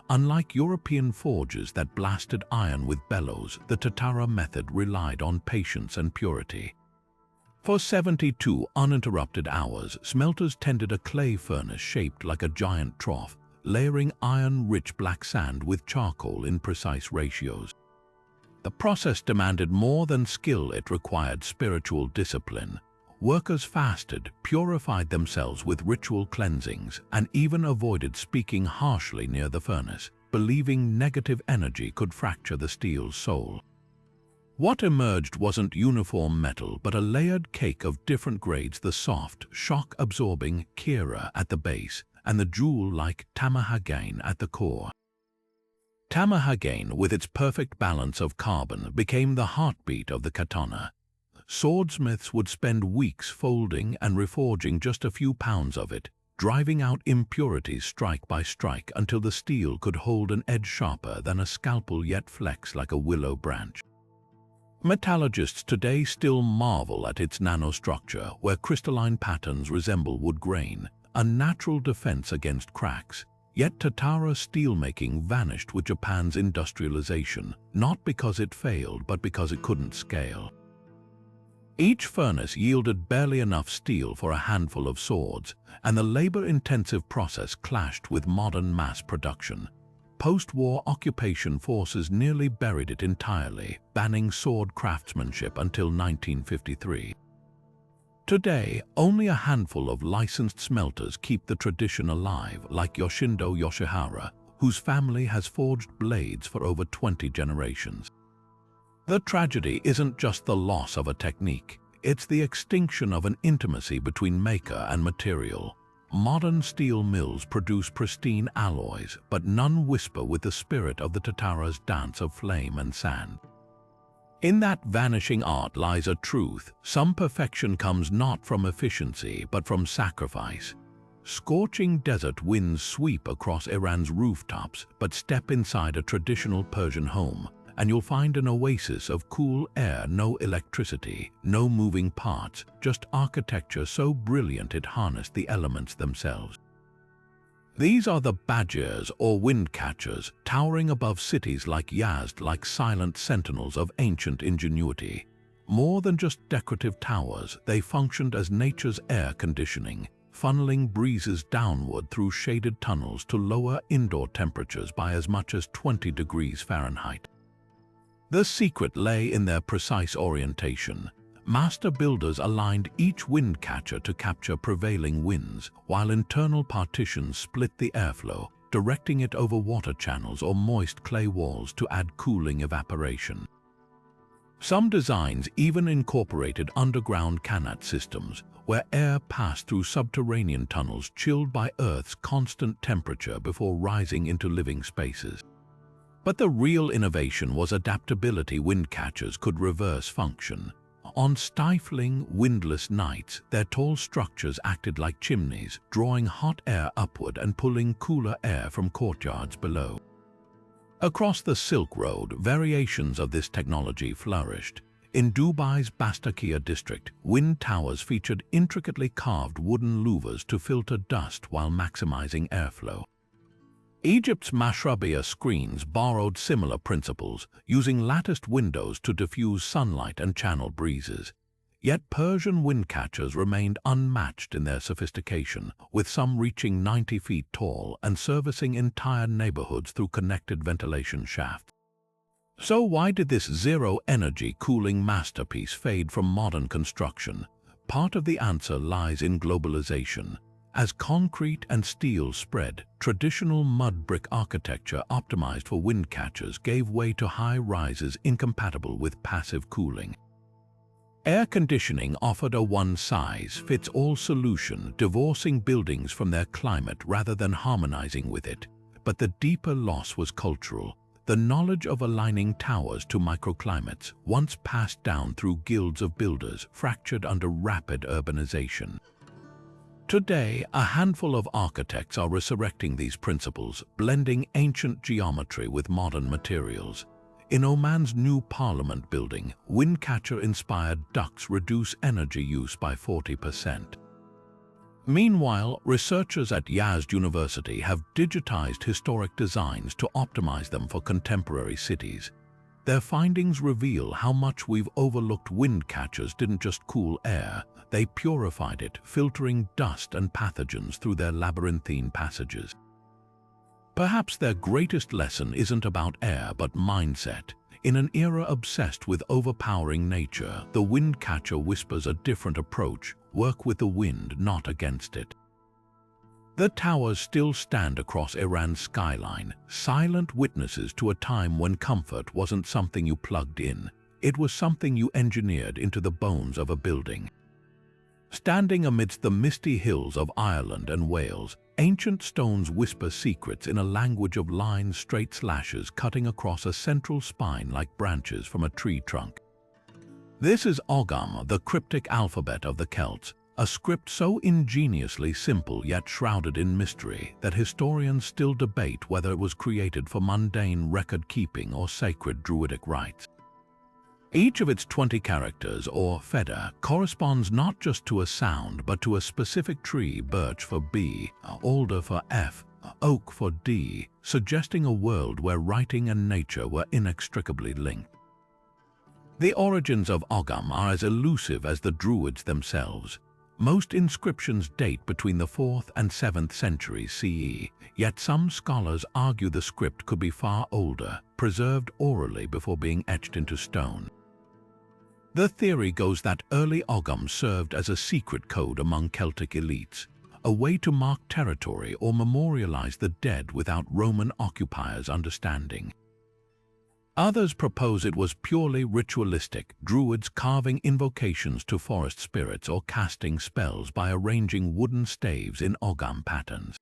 Unlike European forges that blasted iron with bellows, the Tatara method relied on patience and purity. For 72 uninterrupted hours, smelters tended a clay furnace shaped like a giant trough, layering iron-rich black sand with charcoal in precise ratios. The process demanded more than skill, it required spiritual discipline. Workers fasted, purified themselves with ritual cleansings, and even avoided speaking harshly near the furnace, believing negative energy could fracture the steel's soul. What emerged wasn't uniform metal, but a layered cake of different grades: the soft, shock-absorbing Kira at the base, and the jewel-like Tamahagane at the core. Tamahagane, with its perfect balance of carbon, became the heartbeat of the katana. Swordsmiths would spend weeks folding and reforging just a few pounds of it, driving out impurities strike by strike until the steel could hold an edge sharper than a scalpel yet flex like a willow branch. Metallurgists today still marvel at its nanostructure, where crystalline patterns resemble wood grain, a natural defense against cracks. Yet Tatara steelmaking vanished with Japan's industrialization, not because it failed, but because it couldn't scale. Each furnace yielded barely enough steel for a handful of swords, and the labor-intensive process clashed with modern mass production. Post-war occupation forces nearly buried it entirely, banning sword craftsmanship until 1953. Today, only a handful of licensed smelters keep the tradition alive, like Yoshindo Yoshihara, whose family has forged blades for over 20 generations. The tragedy isn't just the loss of a technique, it's the extinction of an intimacy between maker and material. Modern steel mills produce pristine alloys, but none whisper with the spirit of the Tatara's dance of flame and sand. In that vanishing art lies a truth: some perfection comes not from efficiency, but from sacrifice. Scorching desert winds sweep across Iran's rooftops, but step inside a traditional Persian home, and you'll find an oasis of cool air, no electricity, no moving parts, just architecture so brilliant it harnessed the elements themselves. These are the badgers or wind catchers, towering above cities like Yazd, like silent sentinels of ancient ingenuity. More than just decorative towers, they functioned as nature's air conditioning, funneling breezes downward through shaded tunnels to lower indoor temperatures by as much as 20 degrees Fahrenheit. The secret lay in their precise orientation. Master builders aligned each wind catcher to capture prevailing winds, while internal partitions split the airflow, directing it over water channels or moist clay walls to add cooling evaporation. Some designs even incorporated underground canat systems, where air passed through subterranean tunnels chilled by Earth's constant temperature before rising into living spaces. But the real innovation was adaptability. Wind catchers could reverse function. On stifling, windless nights, their tall structures acted like chimneys, drawing hot air upward and pulling cooler air from courtyards below. Across the Silk Road, variations of this technology flourished. In Dubai's Bastakia district, wind towers featured intricately carved wooden louvers to filter dust while maximizing airflow. Egypt's Mashrabiyah screens borrowed similar principles, using latticed windows to diffuse sunlight and channel breezes. Yet Persian wind catchers remained unmatched in their sophistication, with some reaching 90 feet tall and servicing entire neighborhoods through connected ventilation shafts. So why did this zero-energy cooling masterpiece fade from modern construction? Part of the answer lies in globalization. As concrete and steel spread, traditional mud brick architecture optimized for wind catchers gave way to high rises incompatible with passive cooling. Air conditioning offered a one-size-fits-all solution, divorcing buildings from their climate rather than harmonizing with it. But the deeper loss was cultural. The knowledge of aligning towers to microclimates, once passed down through guilds of builders, fractured under rapid urbanization. Today, a handful of architects are resurrecting these principles, blending ancient geometry with modern materials. In Oman's new parliament building, windcatcher-inspired ducts reduce energy use by 40%. Meanwhile, researchers at Yazd University have digitized historic designs to optimize them for contemporary cities. Their findings reveal how much we've overlooked. Wind catchers didn't just cool air, they purified it, filtering dust and pathogens through their labyrinthine passages. Perhaps their greatest lesson isn't about air but mindset. In an era obsessed with overpowering nature, the wind catcher whispers a different approach: work with the wind, not against it. The towers still stand across Iran's skyline, silent witnesses to a time when comfort wasn't something you plugged in. It was something you engineered into the bones of a building. Standing amidst the misty hills of Ireland and Wales, ancient stones whisper secrets in a language of lines, straight slashes cutting across a central spine like branches from a tree trunk. This is Ogham, the cryptic alphabet of the Celts, a script so ingeniously simple yet shrouded in mystery that historians still debate whether it was created for mundane record-keeping or sacred druidic rites. Each of its 20 characters, or feda, corresponds not just to a sound but to a specific tree: birch for B, alder for F, oak for D, suggesting a world where writing and nature were inextricably linked. The origins of Ogham are as elusive as the Druids themselves. Most inscriptions date between the 4th and 7th centuries CE, yet some scholars argue the script could be far older, preserved orally before being etched into stone. The theory goes that early Ogham served as a secret code among Celtic elites, a way to mark territory or memorialize the dead without Roman occupiers understanding. Others propose it was purely ritualistic, Druids carving invocations to forest spirits or casting spells by arranging wooden staves in Ogham patterns.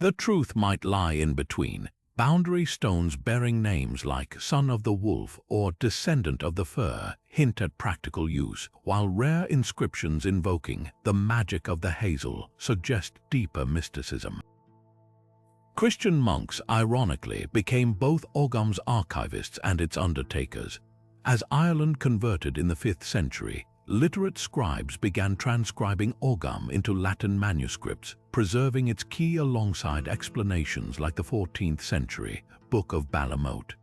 The truth might lie in between. Boundary stones bearing names like Son of the Wolf or Descendant of the Fir hint at practical use, while rare inscriptions invoking the magic of the hazel suggest deeper mysticism. Christian monks, ironically, became both Ogham's archivists and its undertakers. As Ireland converted in the 5th century, literate scribes began transcribing Ogham into Latin manuscripts, preserving its key alongside explanations like the 14th century Book of Balamot.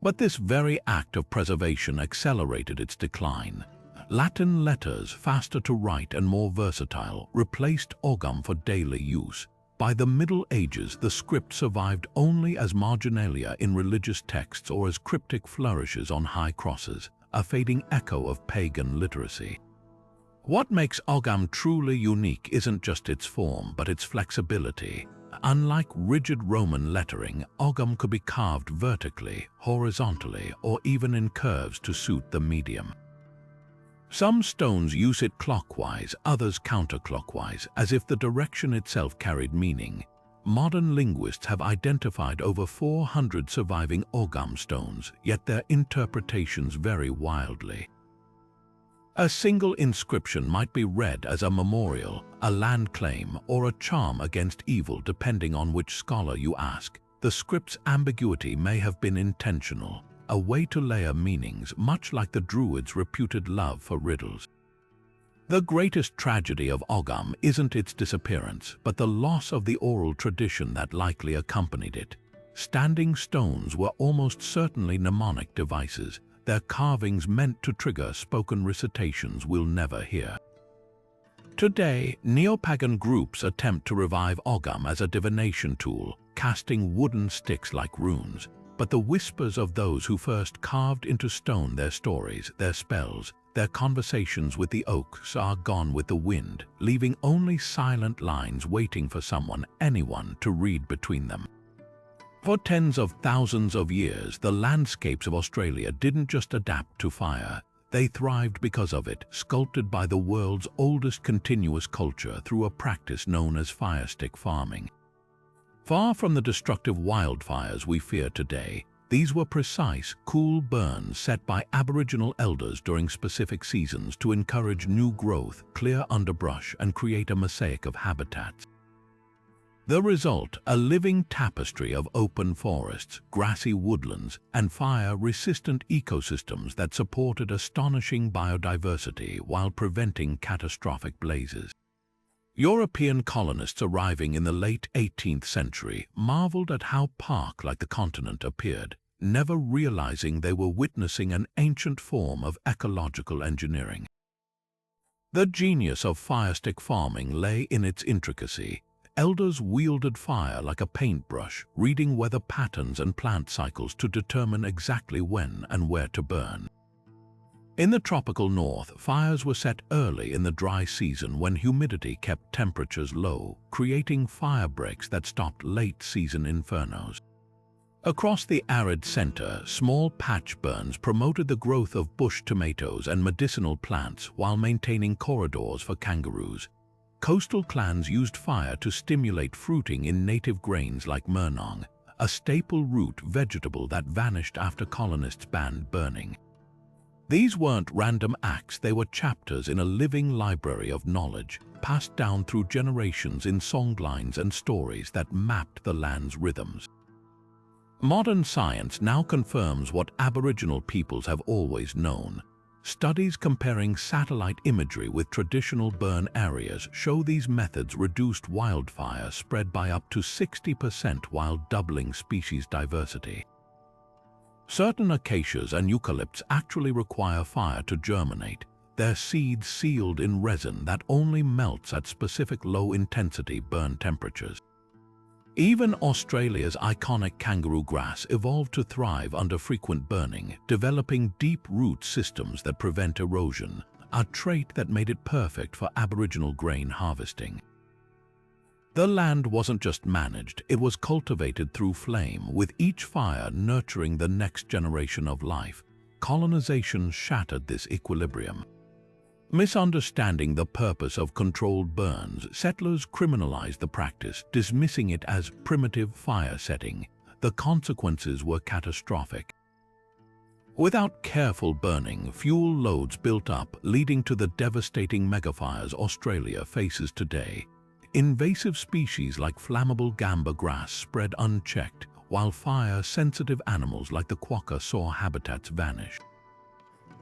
But this very act of preservation accelerated its decline. Latin letters, faster to write and more versatile, replaced Ogham for daily use. By the Middle Ages, the script survived only as marginalia in religious texts or as cryptic flourishes on high crosses, a fading echo of pagan literacy. What makes Ogham truly unique isn't just its form, but its flexibility. Unlike rigid Roman lettering, Ogham could be carved vertically, horizontally, or even in curves to suit the medium. Some stones use it clockwise, others counterclockwise, as if the direction itself carried meaning. Modern linguists have identified over 400 surviving Ogham stones, yet their interpretations vary wildly. A single inscription might be read as a memorial, a land claim, or a charm against evil depending on which scholar you ask. The script's ambiguity may have been intentional, a way to layer meanings, much like the Druids' reputed love for riddles. The greatest tragedy of Ogham isn't its disappearance, but the loss of the oral tradition that likely accompanied it. Standing stones were almost certainly mnemonic devices, their carvings meant to trigger spoken recitations we'll never hear. Today, neo-pagan groups attempt to revive Ogham as a divination tool, casting wooden sticks like runes. But the whispers of those who first carved into stone their stories, their spells, their conversations with the oaks are gone with the wind, leaving only silent lines waiting for anyone to read between them. For tens of thousands of years, the landscapes of Australia didn't just adapt to fire, They thrived because of it, sculpted by the world's oldest continuous culture through a practice known as firestick farming. Far from the destructive wildfires we fear today, these were precise, cool burns set by Aboriginal elders during specific seasons to encourage new growth, clear underbrush, and create a mosaic of habitats. The result, a living tapestry of open forests, grassy woodlands, and fire-resistant ecosystems that supported astonishing biodiversity while preventing catastrophic blazes. European colonists arriving in the late 18th century marveled at how park-like the continent appeared, never realizing they were witnessing an ancient form of ecological engineering. The genius of firestick farming lay in its intricacy. Elders wielded fire like a paintbrush, reading weather patterns and plant cycles to determine exactly when and where to burn. In the tropical north, fires were set early in the dry season when humidity kept temperatures low, creating fire breaks that stopped late-season infernos. Across the arid center, small patch burns promoted the growth of bush tomatoes and medicinal plants while maintaining corridors for kangaroos. Coastal clans used fire to stimulate fruiting in native grains like murnong, a staple root vegetable that vanished after colonists banned burning. These weren't random acts, they were chapters in a living library of knowledge, passed down through generations in songlines and stories that mapped the land's rhythms. Modern science now confirms what Aboriginal peoples have always known. Studies comparing satellite imagery with traditional burn areas show these methods reduced wildfire spread by up to 60% while doubling species diversity. Certain acacias and eucalypts actually require fire to germinate, their seeds sealed in resin that only melts at specific low-intensity burn temperatures. Even Australia's iconic kangaroo grass evolved to thrive under frequent burning, developing deep root systems that prevent erosion, a trait that made it perfect for Aboriginal grain harvesting. The land wasn't just managed, it was cultivated through flame, with each fire nurturing the next generation of life. Colonization shattered this equilibrium. Misunderstanding the purpose of controlled burns, settlers criminalized the practice, dismissing it as primitive fire setting. The consequences were catastrophic. Without careful burning, fuel loads built up, leading to the devastating megafires Australia faces today. Invasive species like flammable gamba grass spread unchecked, while fire-sensitive animals like the quokka saw habitats vanish.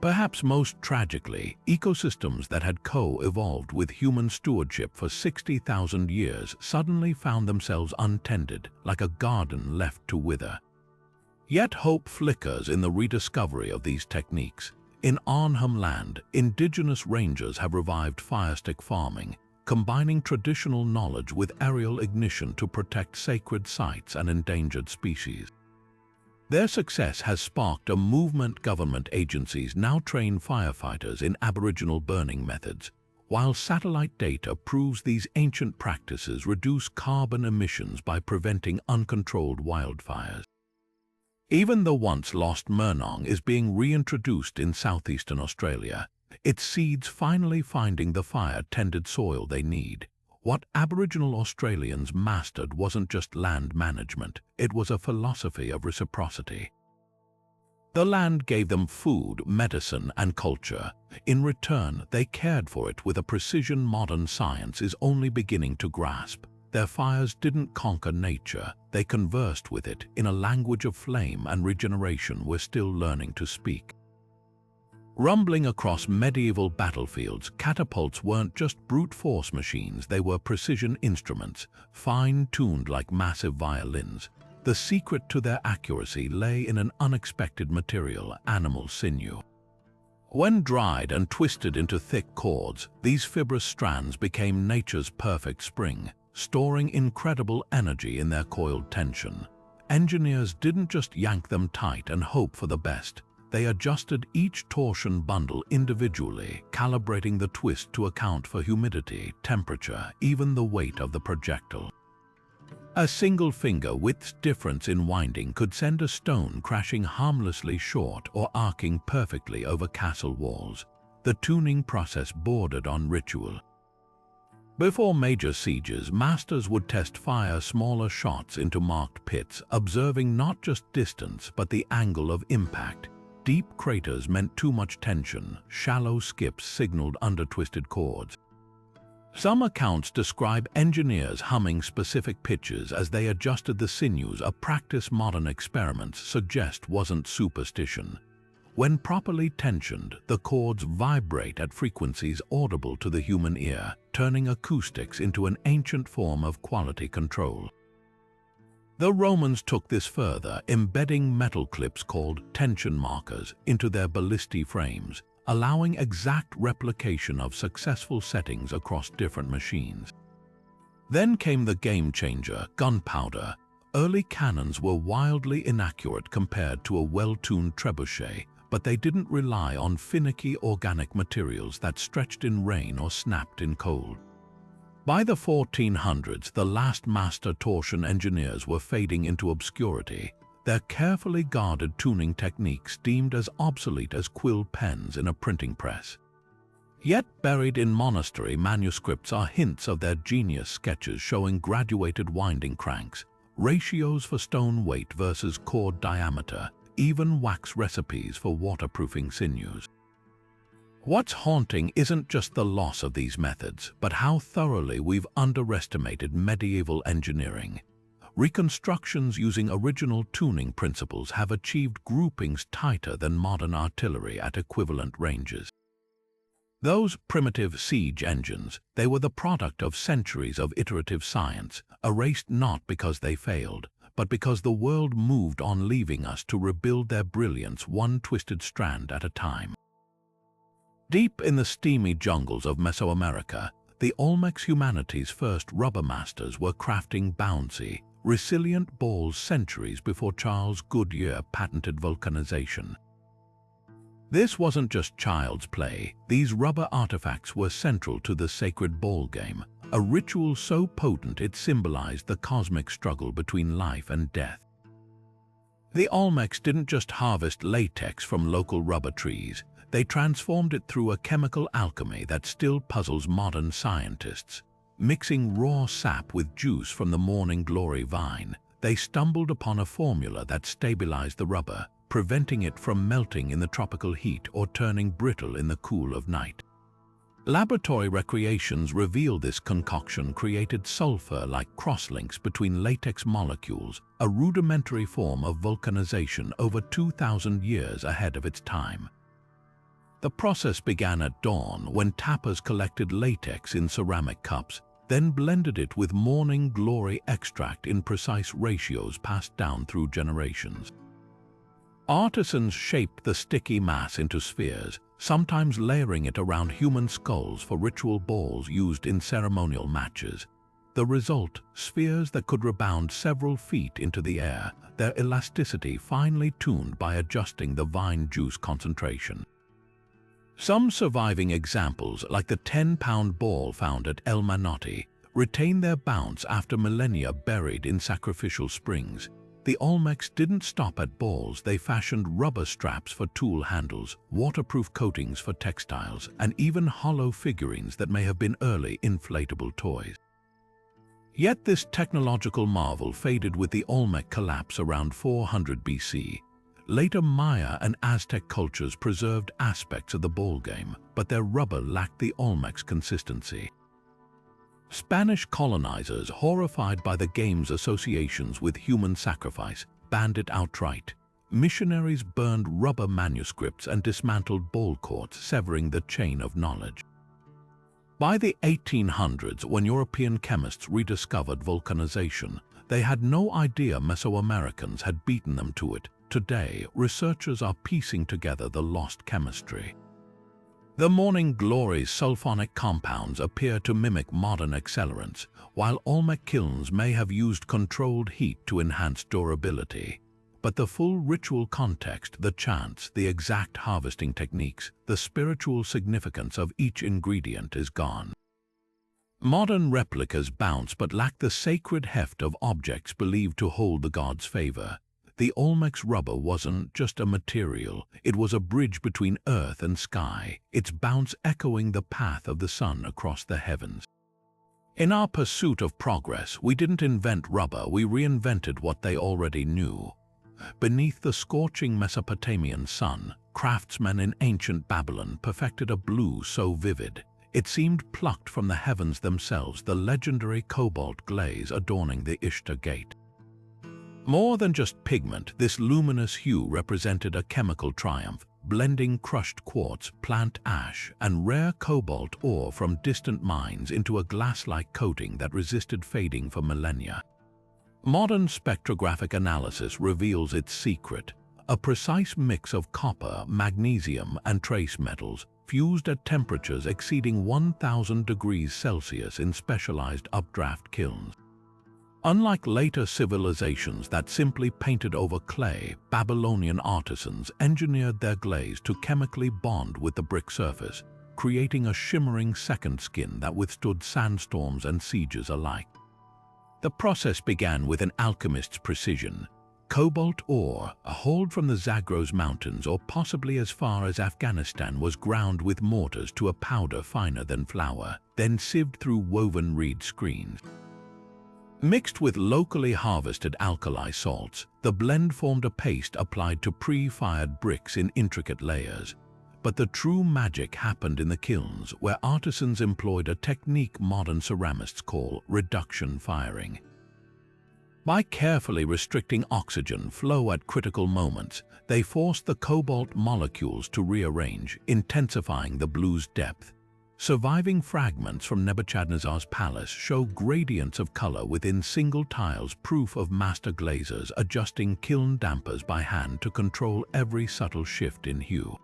Perhaps most tragically, ecosystems that had co-evolved with human stewardship for 60,000 years suddenly found themselves untended, like a garden left to wither. Yet hope flickers in the rediscovery of these techniques. In Arnhem Land, indigenous rangers have revived firestick farming, combining traditional knowledge with aerial ignition to protect sacred sites and endangered species. Their success has sparked a movement. Government agencies now train firefighters in Aboriginal burning methods, while satellite data proves these ancient practices reduce carbon emissions by preventing uncontrolled wildfires. Even the once lost murnong is being reintroduced in southeastern Australia, its seeds finally finding the fire-tended soil they need. What Aboriginal Australians mastered wasn't just land management, it was a philosophy of reciprocity. The land gave them food, medicine, and culture. In return, they cared for it with a precision modern science is only beginning to grasp. Their fires didn't conquer nature, they conversed with it in a language of flame and regeneration we're still learning to speak. Rumbling across medieval battlefields, catapults weren't just brute force machines, they were precision instruments, fine-tuned like massive violins. The secret to their accuracy lay in an unexpected material, animal sinew. When dried and twisted into thick cords, these fibrous strands became nature's perfect spring, storing incredible energy in their coiled tension. Engineers didn't just yank them tight and hope for the best. They adjusted each torsion bundle individually, calibrating the twist to account for humidity, temperature, even the weight of the projectile. A single finger-width difference in winding could send a stone crashing harmlessly short or arcing perfectly over castle walls. The tuning process bordered on ritual. Before major sieges, masters would fire smaller shots into marked pits, observing not just distance but the angle of impact. Deep craters meant too much tension, shallow skips signaled under-twisted chords. Some accounts describe engineers humming specific pitches as they adjusted the sinews, a practice modern experiments suggest wasn't superstition. When properly tensioned, the chords vibrate at frequencies audible to the human ear, turning acoustics into an ancient form of quality control. The Romans took this further, embedding metal clips called tension markers into their ballistae frames, allowing exact replication of successful settings across different machines. Then came the game changer, gunpowder. Early cannons were wildly inaccurate compared to a well-tuned trebuchet, but they didn't rely on finicky organic materials that stretched in rain or snapped in cold. By the 1400s, the last master torsion engineers were fading into obscurity, their carefully guarded tuning techniques deemed as obsolete as quill pens in a printing press. Yet buried in monastery manuscripts are hints of their genius, sketches showing graduated winding cranks, ratios for stone weight versus cord diameter, even wax recipes for waterproofing sinews. What's haunting isn't just the loss of these methods, but how thoroughly we've underestimated medieval engineering. Reconstructions using original tuning principles have achieved groupings tighter than modern artillery at equivalent ranges. Those primitive siege engines, they were the product of centuries of iterative science, erased not because they failed, but because the world moved on, leaving us to rebuild their brilliance one twisted strand at a time. Deep in the steamy jungles of Mesoamerica, the Olmecs, humanity's first rubber masters, were crafting bouncy, resilient balls centuries before Charles Goodyear patented vulcanization. This wasn't just child's play. These rubber artifacts were central to the sacred ball game, a ritual so potent it symbolized the cosmic struggle between life and death. The Olmecs didn't just harvest latex from local rubber trees, they transformed it through a chemical alchemy that still puzzles modern scientists. Mixing raw sap with juice from the morning glory vine, they stumbled upon a formula that stabilized the rubber, preventing it from melting in the tropical heat or turning brittle in the cool of night. Laboratory recreations reveal this concoction created sulfur-like crosslinks between latex molecules, a rudimentary form of vulcanization over 2,000 years ahead of its time. The process began at dawn when tappers collected latex in ceramic cups, then blended it with morning glory extract in precise ratios passed down through generations. Artisans shaped the sticky mass into spheres, sometimes layering it around human skulls for ritual balls used in ceremonial matches. The result, spheres that could rebound several feet into the air, their elasticity finely tuned by adjusting the vine juice concentration. Some surviving examples, like the 10-pound ball found at El Manotti, retain their bounce after millennia buried in sacrificial springs. The Olmecs didn't stop at balls. They fashioned rubber straps for tool handles, waterproof coatings for textiles, and even hollow figurines that may have been early inflatable toys. Yet this technological marvel faded with the Olmec collapse around 400 BC. Later Maya and Aztec cultures preserved aspects of the ball game, but their rubber lacked the Olmec's consistency. Spanish colonizers, horrified by the game's associations with human sacrifice, banned it outright. Missionaries burned rubber manuscripts and dismantled ball courts, severing the chain of knowledge. By the 1800s, when European chemists rediscovered vulcanization, they had no idea Mesoamericans had beaten them to it. Today, researchers are piecing together the lost chemistry. The morning glory's sulfonic compounds appear to mimic modern accelerants, while Olmec kilns may have used controlled heat to enhance durability. But the full ritual context, the chants, the exact harvesting techniques, the spiritual significance of each ingredient is gone. Modern replicas bounce but lack the sacred heft of objects believed to hold the gods' favor. The Olmec's rubber wasn't just a material, it was a bridge between earth and sky, its bounce echoing the path of the sun across the heavens. In our pursuit of progress, we didn't invent rubber, we reinvented what they already knew. Beneath the scorching Mesopotamian sun, craftsmen in ancient Babylon perfected a blue so vivid, it seemed plucked from the heavens themselves, the legendary cobalt glaze adorning the Ishtar Gate. More than just pigment, this luminous hue represented a chemical triumph, blending crushed quartz, plant ash, and rare cobalt ore from distant mines into a glass-like coating that resisted fading for millennia. Modern spectrographic analysis reveals its secret, a precise mix of copper, magnesium, and trace metals, fused at temperatures exceeding 1,000 degrees Celsius in specialized updraft kilns. Unlike later civilizations that simply painted over clay, Babylonian artisans engineered their glaze to chemically bond with the brick surface, creating a shimmering second skin that withstood sandstorms and sieges alike. The process began with an alchemist's precision. Cobalt ore, hauled from the Zagros Mountains or possibly as far as Afghanistan, was ground with mortars to a powder finer than flour, then sieved through woven reed screens. Mixed with locally harvested alkali salts, the blend formed a paste applied to pre-fired bricks in intricate layers. But the true magic happened in the kilns, where artisans employed a technique modern ceramists call reduction firing. By carefully restricting oxygen flow at critical moments, they forced the cobalt molecules to rearrange, intensifying the blue's depth. Surviving fragments from Nebuchadnezzar's palace show gradients of color within single tiles, proof of master glazers adjusting kiln dampers by hand to control every subtle shift in hue.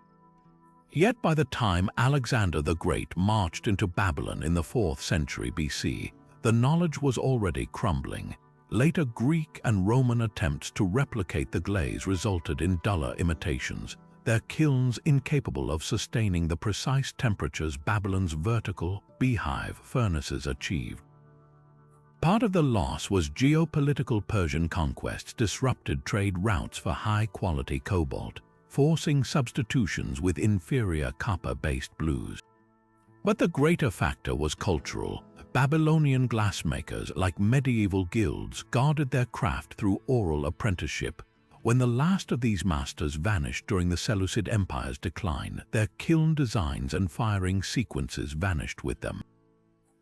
Yet by the time Alexander the Great marched into Babylon in the 4th century BC, the knowledge was already crumbling. Later Greek and Roman attempts to replicate the glaze resulted in duller imitations, their kilns incapable of sustaining the precise temperatures Babylon's vertical, beehive furnaces achieved. Part of the loss was geopolitical. Persian conquests disrupted trade routes for high-quality cobalt, forcing substitutions with inferior copper-based blues. But the greater factor was cultural. Babylonian glassmakers, like medieval guilds, guarded their craft through oral apprenticeship. When the last of these masters vanished during the Seleucid Empire's decline, their kiln designs and firing sequences vanished with them.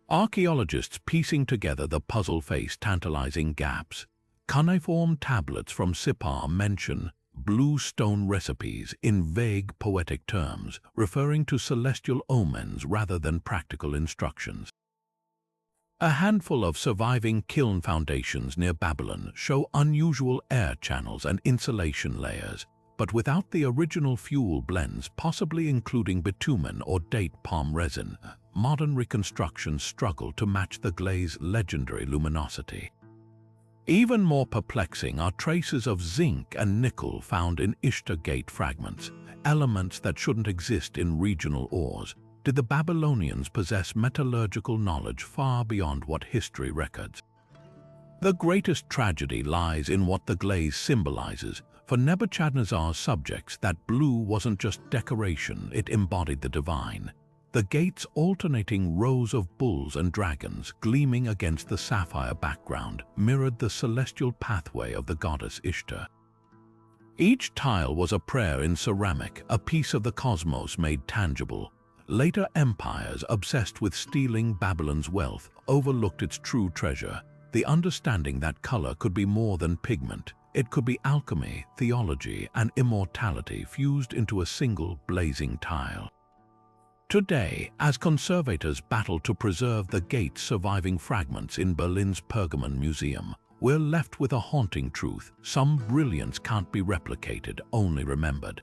Archaeologists piecing together the puzzle face tantalizing gaps. Cuneiform tablets from Sippar mention blue stone recipes in vague poetic terms, referring to celestial omens rather than practical instructions. A handful of surviving kiln foundations near Babylon show unusual air channels and insulation layers, but without the original fuel blends, possibly including bitumen or date palm resin, modern reconstructions struggle to match the glaze's legendary luminosity. Even more perplexing are traces of zinc and nickel found in Ishtar Gate fragments, elements that shouldn't exist in regional ores. Did the Babylonians possess metallurgical knowledge far beyond what history records? The greatest tragedy lies in what the glaze symbolizes. For Nebuchadnezzar's subjects, that blue wasn't just decoration, it embodied the divine. The gate's alternating rows of bulls and dragons, gleaming against the sapphire background, mirrored the celestial pathway of the goddess Ishtar. Each tile was a prayer in ceramic, a piece of the cosmos made tangible. Later empires, obsessed with stealing Babylon's wealth, overlooked its true treasure, the understanding that color could be more than pigment. It could be alchemy, theology, and immortality fused into a single blazing tile. Today, as conservators battle to preserve the gate's surviving fragments in Berlin's Pergamon Museum, we're left with a haunting truth: some brilliance can't be replicated, only remembered.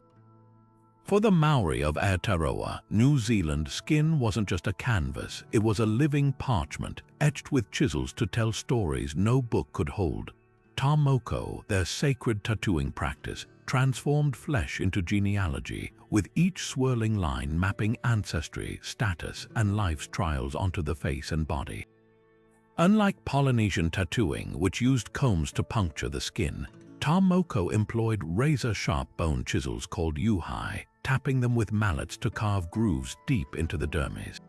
For the Maori of Aotearoa, New Zealand, skin wasn't just a canvas, it was a living parchment, etched with chisels to tell stories no book could hold. Tomoko, their sacred tattooing practice, transformed flesh into genealogy, with each swirling line mapping ancestry, status, and life's trials onto the face and body. Unlike Polynesian tattooing, which used combs to puncture the skin, Tomoko employed razor-sharp bone chisels called yuhai, tapping them with mallets to carve grooves deep into the dermis.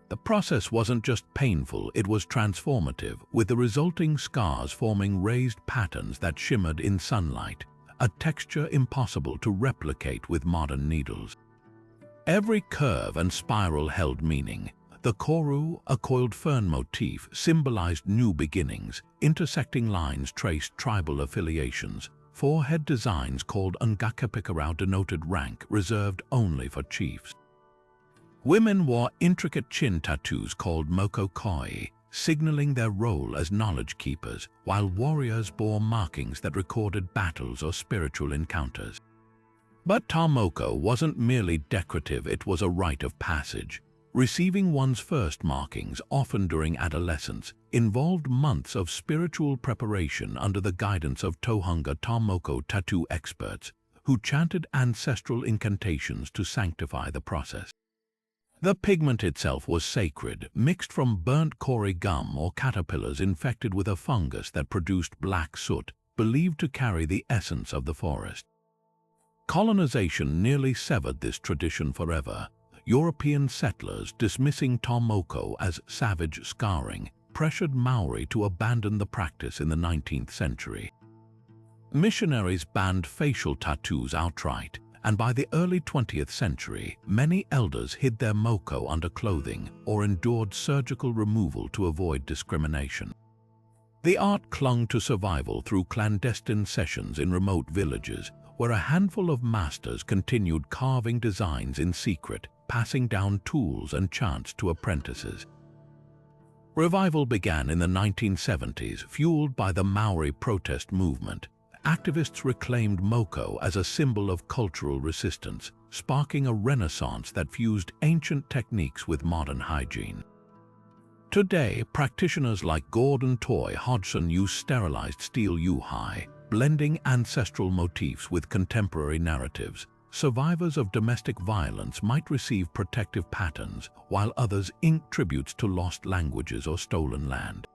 The process wasn't just painful, it was transformative, with the resulting scars forming raised patterns that shimmered in sunlight, a texture impossible to replicate with modern needles. Every curve and spiral held meaning. The koru, a coiled fern motif, symbolized new beginnings. Intersecting lines traced tribal affiliations. Forehead designs called ungakepikarau denoted rank reserved only for chiefs. Women wore intricate chin tattoos called mokokoi, signaling their role as knowledge keepers, while warriors bore markings that recorded battles or spiritual encounters. But Tomoko wasn't merely decorative, it was a rite of passage. Receiving one's first markings, often during adolescence, involved months of spiritual preparation under the guidance of Tohunga Tomoko tattoo experts, who chanted ancestral incantations to sanctify the process. The pigment itself was sacred, mixed from burnt kori gum or caterpillars infected with a fungus that produced black soot, believed to carry the essence of the forest. Colonization nearly severed this tradition forever. European settlers, dismissing Tomoko as savage scarring, pressured Maori to abandon the practice in the 19th century. Missionaries banned facial tattoos outright, and by the early 20th century, many elders hid their moko under clothing or endured surgical removal to avoid discrimination. The art clung to survival through clandestine sessions in remote villages, where a handful of masters continued carving designs in secret, passing down tools and chants to apprentices. Revival began in the 1970s, fueled by the Maori protest movement. Activists reclaimed moko as a symbol of cultural resistance, sparking a renaissance that fused ancient techniques with modern hygiene. Today, practitioners like Gordon Toy Hodgson use sterilized steel yuhai, blending ancestral motifs with contemporary narratives. Survivors of domestic violence might receive protective patterns, while others ink tributes to lost languages or stolen land.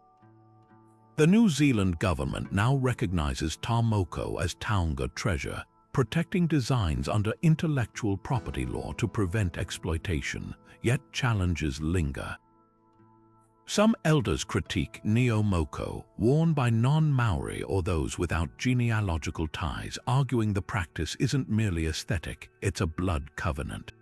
The New Zealand government now recognizes Tomoko as Taonga treasure, protecting designs under intellectual property law to prevent exploitation, yet challenges linger. Some elders critique neo-moko, worn by non-Maori or those without genealogical ties, arguing the practice isn't merely aesthetic, it's a blood covenant.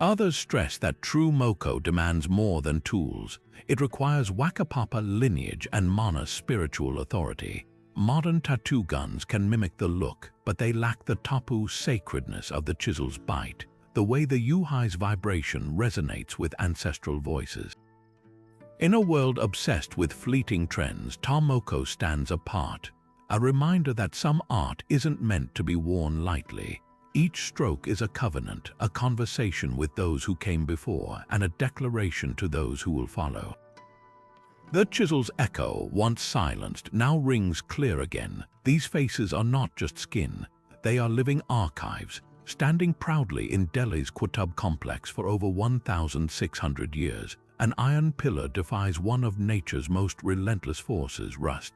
Others stress that true moko demands more than tools. It requires Wakapapa lineage and mana spiritual authority. Modern tattoo guns can mimic the look, but they lack the tapu sacredness of the chisel's bite, the way the yuhai's vibration resonates with ancestral voices. In a world obsessed with fleeting trends, Tomoko stands apart, a reminder that some art isn't meant to be worn lightly. Each stroke is a covenant, a conversation with those who came before, and a declaration to those who will follow. The chisel's echo, once silenced, now rings clear again. These faces are not just skin, they are living archives, standing proudly in Delhi's Qutub complex for over 1,600 years. An iron pillar defies one of nature's most relentless forces, rust.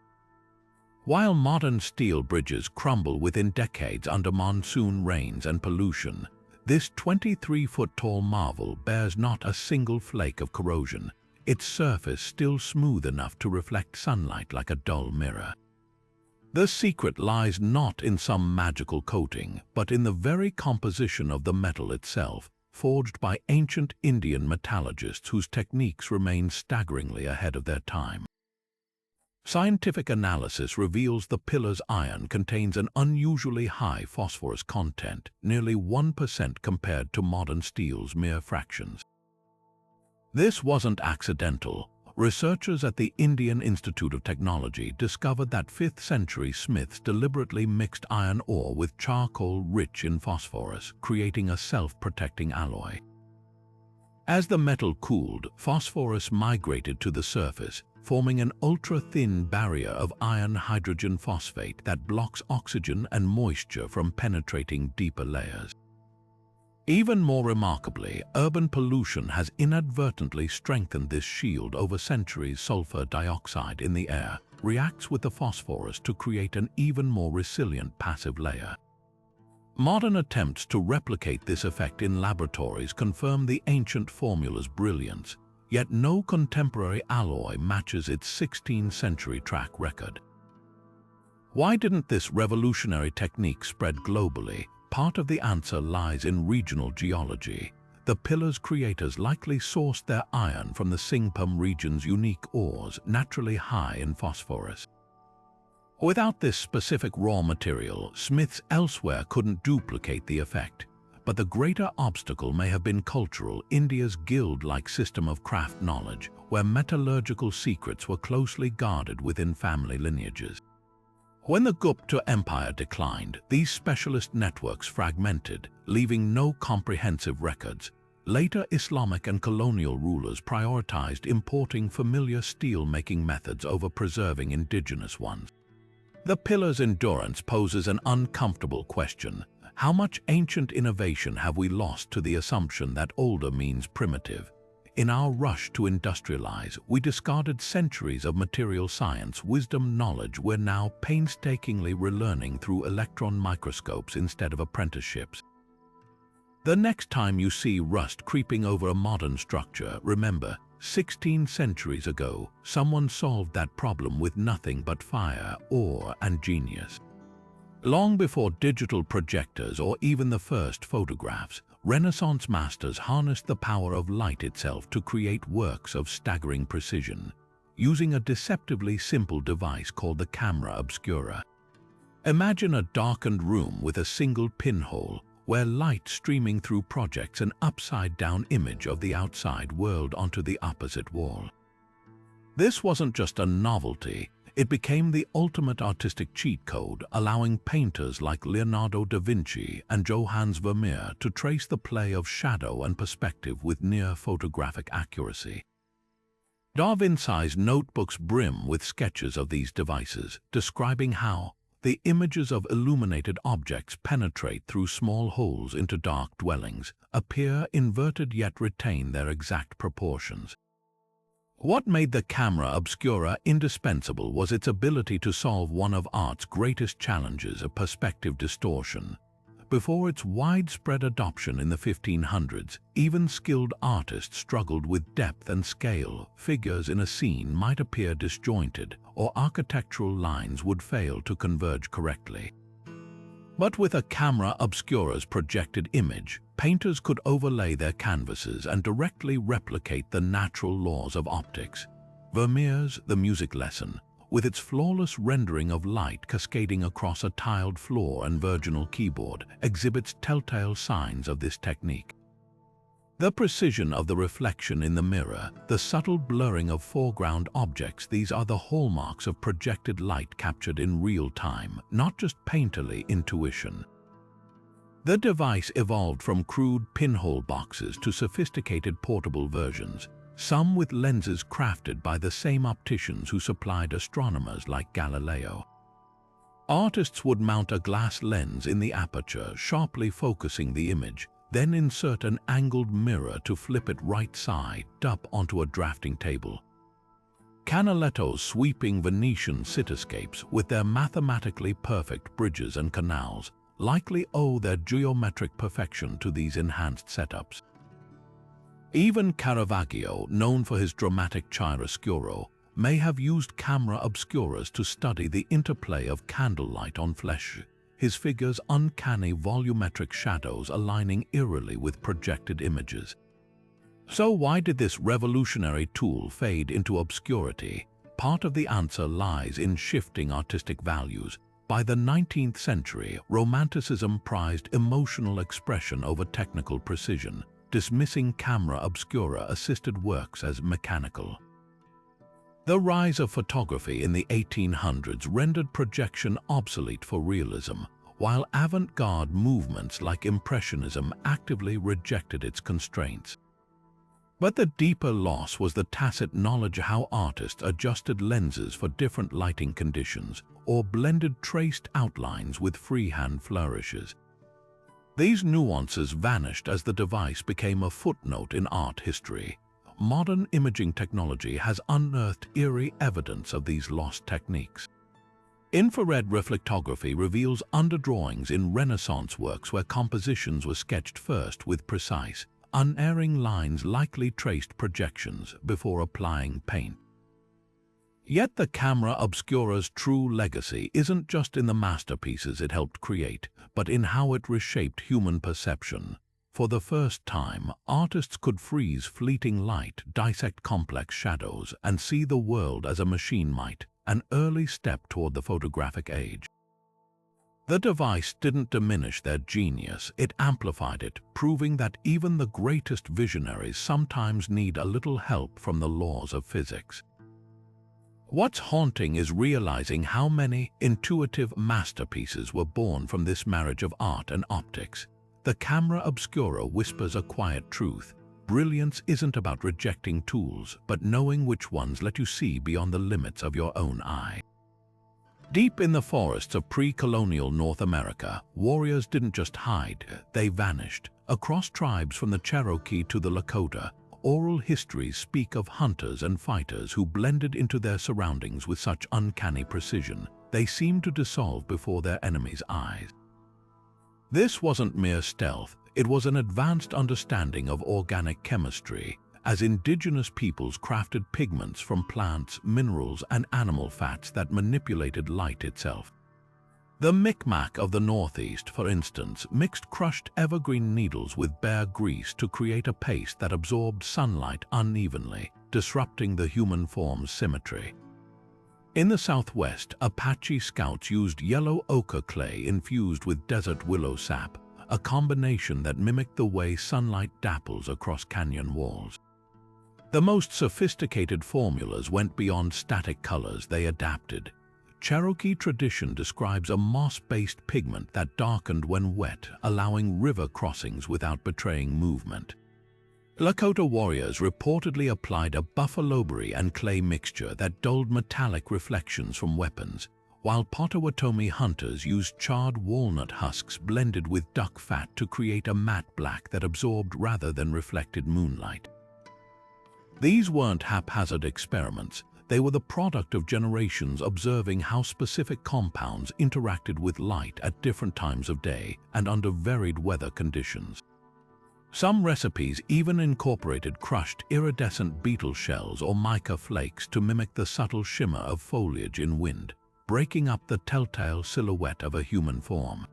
While modern steel bridges crumble within decades under monsoon rains and pollution, this 23-foot-tall marvel bears not a single flake of corrosion, its surface still smooth enough to reflect sunlight like a dull mirror. The secret lies not in some magical coating, but in the very composition of the metal itself, forged by ancient Indian metallurgists whose techniques remain staggeringly ahead of their time. Scientific analysis reveals the pillar's iron contains an unusually high phosphorus content, nearly 1% compared to modern steel's mere fractions. This wasn't accidental. Researchers at the Indian Institute of Technology discovered that 5th-century smiths deliberately mixed iron ore with charcoal rich in phosphorus, creating a self-protecting alloy. As the metal cooled, phosphorus migrated to the surface, forming an ultra-thin barrier of iron-hydrogen phosphate that blocks oxygen and moisture from penetrating deeper layers. Even more remarkably, urban pollution has inadvertently strengthened this shield over centuries. Sulfur dioxide in the air reacts with the phosphorus to create an even more resilient passive layer. Modern attempts to replicate this effect in laboratories confirm the ancient formula's brilliance, yet no contemporary alloy matches its 16th century track record. Why didn't this revolutionary technique spread globally? Part of the answer lies in regional geology. The pillar's creators likely sourced their iron from the Singpum region's unique ores, naturally high in phosphorus. Without this specific raw material, smiths elsewhere couldn't duplicate the effect. But the greater obstacle may have been cultural. India's guild-like system of craft knowledge, where metallurgical secrets were closely guarded within family lineages. When the Gupta Empire declined, these specialist networks fragmented, leaving no comprehensive records. Later Islamic and colonial rulers prioritized importing familiar steel-making methods over preserving indigenous ones. The pillar's endurance poses an uncomfortable question. How much ancient innovation have we lost to the assumption that older means primitive? In our rush to industrialize, we discarded centuries of material science, wisdom, knowledge we're now painstakingly relearning through electron microscopes instead of apprenticeships. The next time you see rust creeping over a modern structure, remember, 16 centuries ago, someone solved that problem with nothing but fire, ore, and genius. Long before digital projectors or even the first photographs, Renaissance masters harnessed the power of light itself to create works of staggering precision, using a deceptively simple device called the camera obscura. Imagine a darkened room with a single pinhole, where light streaming through projects an upside-down image of the outside world onto the opposite wall. This wasn't just a novelty. It became the ultimate artistic cheat code, allowing painters like Leonardo da Vinci and Johannes Vermeer to trace the play of shadow and perspective with near photographic accuracy. Da Vinci's notebooks brim with sketches of these devices, describing how the images of illuminated objects penetrate through small holes into dark dwellings, appear inverted yet retain their exact proportions. What made the camera obscura indispensable was its ability to solve one of art's greatest challenges, a perspective distortion. Before its widespread adoption in the 1500s, even skilled artists struggled with depth and scale. Figures in a scene might appear disjointed, or architectural lines would fail to converge correctly. But with a camera obscura's projected image, painters could overlay their canvases and directly replicate the natural laws of optics. Vermeer's The Music Lesson, with its flawless rendering of light cascading across a tiled floor and virginal keyboard, exhibits telltale signs of this technique. The precision of the reflection in the mirror, the subtle blurring of foreground objects, these are the hallmarks of projected light captured in real time, not just painterly intuition. The device evolved from crude pinhole boxes to sophisticated portable versions, some with lenses crafted by the same opticians who supplied astronomers like Galileo. Artists would mount a glass lens in the aperture, sharply focusing the image, then insert an angled mirror to flip it right side up onto a drafting table. Canaletto's sweeping Venetian cityscapes, with their mathematically perfect bridges and canals, likely owe their geometric perfection to these enhanced setups. Even Caravaggio, known for his dramatic chiaroscuro, may have used camera obscuras to study the interplay of candlelight on flesh, his figure's uncanny volumetric shadows aligning eerily with projected images. So why did this revolutionary tool fade into obscurity? Part of the answer lies in shifting artistic values. By the 19th century, Romanticism prized emotional expression over technical precision, dismissing camera obscura-assisted works as mechanical. The rise of photography in the 1800s rendered projection obsolete for realism, while avant-garde movements like Impressionism actively rejected its constraints. But the deeper loss was the tacit knowledge how artists adjusted lenses for different lighting conditions or blended traced outlines with freehand flourishes. These nuances vanished as the device became a footnote in art history. Modern imaging technology has unearthed eerie evidence of these lost techniques. Infrared reflectography reveals underdrawings in Renaissance works where compositions were sketched first with precise, unerring lines likely traced projections before applying paint. Yet the camera obscura's true legacy isn't just in the masterpieces it helped create, but in how it reshaped human perception. For the first time, artists could freeze fleeting light, dissect complex shadows, and see the world as a machine might, an early step toward the photographic age. The device didn't diminish their genius, it amplified it, proving that even the greatest visionaries sometimes need a little help from the laws of physics. What's haunting is realizing how many intuitive masterpieces were born from this marriage of art and optics. The camera obscura whispers a quiet truth. Brilliance isn't about rejecting tools, but knowing which ones let you see beyond the limits of your own eye. Deep in the forests of pre-colonial North America, warriors didn't just hide, they vanished. Across tribes from the Cherokee to the Lakota, oral histories speak of hunters and fighters who blended into their surroundings with such uncanny precision, they seemed to dissolve before their enemies' eyes. This wasn't mere stealth, it was an advanced understanding of organic chemistry, as indigenous peoples crafted pigments from plants, minerals, and animal fats that manipulated light itself. The Micmac of the Northeast, for instance, mixed crushed evergreen needles with bear grease to create a paste that absorbed sunlight unevenly, disrupting the human form's symmetry. In the Southwest, Apache scouts used yellow ochre clay infused with desert willow sap, a combination that mimicked the way sunlight dapples across canyon walls. The most sophisticated formulas went beyond static colors, they adapted. Cherokee tradition describes a moss-based pigment that darkened when wet, allowing river crossings without betraying movement. Lakota warriors reportedly applied a buffaloberry and clay mixture that dulled metallic reflections from weapons, while Potawatomi hunters used charred walnut husks blended with duck fat to create a matte black that absorbed rather than reflected moonlight. These weren't haphazard experiments. They were the product of generations observing how specific compounds interacted with light at different times of day and under varied weather conditions. Some recipes even incorporated crushed iridescent beetle shells or mica flakes to mimic the subtle shimmer of foliage in wind, breaking up the telltale silhouette of a human form.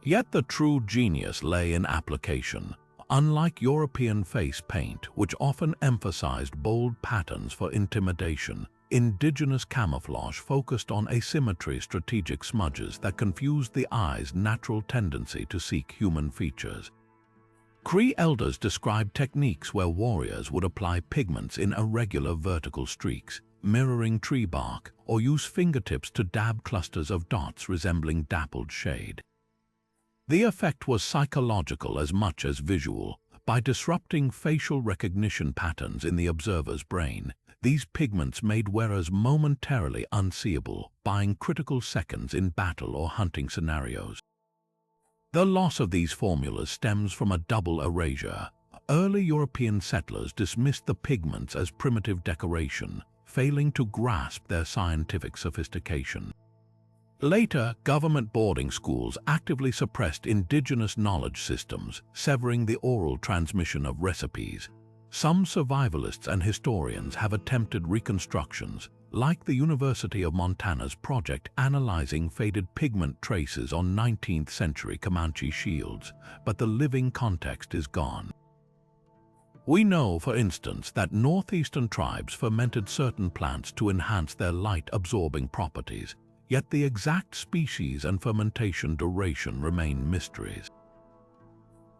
Yet the true genius lay in application. Unlike European face paint, which often emphasized bold patterns for intimidation, indigenous camouflage focused on asymmetry, strategic smudges that confused the eye's natural tendency to seek human features. Cree elders described techniques where warriors would apply pigments in irregular vertical streaks, mirroring tree bark, or use fingertips to dab clusters of dots resembling dappled shade. The effect was psychological as much as visual. By disrupting facial recognition patterns in the observer's brain, these pigments made wearers momentarily unseeable, buying critical seconds in battle or hunting scenarios. The loss of these formulas stems from a double erasure. Early European settlers dismissed the pigments as primitive decoration, failing to grasp their scientific sophistication. Later, government boarding schools actively suppressed indigenous knowledge systems, severing the oral transmission of recipes. Some survivalists and historians have attempted reconstructions, like the University of Montana's project analyzing faded pigment traces on 19th-century Comanche shields, but the living context is gone. We know, for instance, that northeastern tribes fermented certain plants to enhance their light-absorbing properties, yet the exact species and fermentation duration remain mysteries.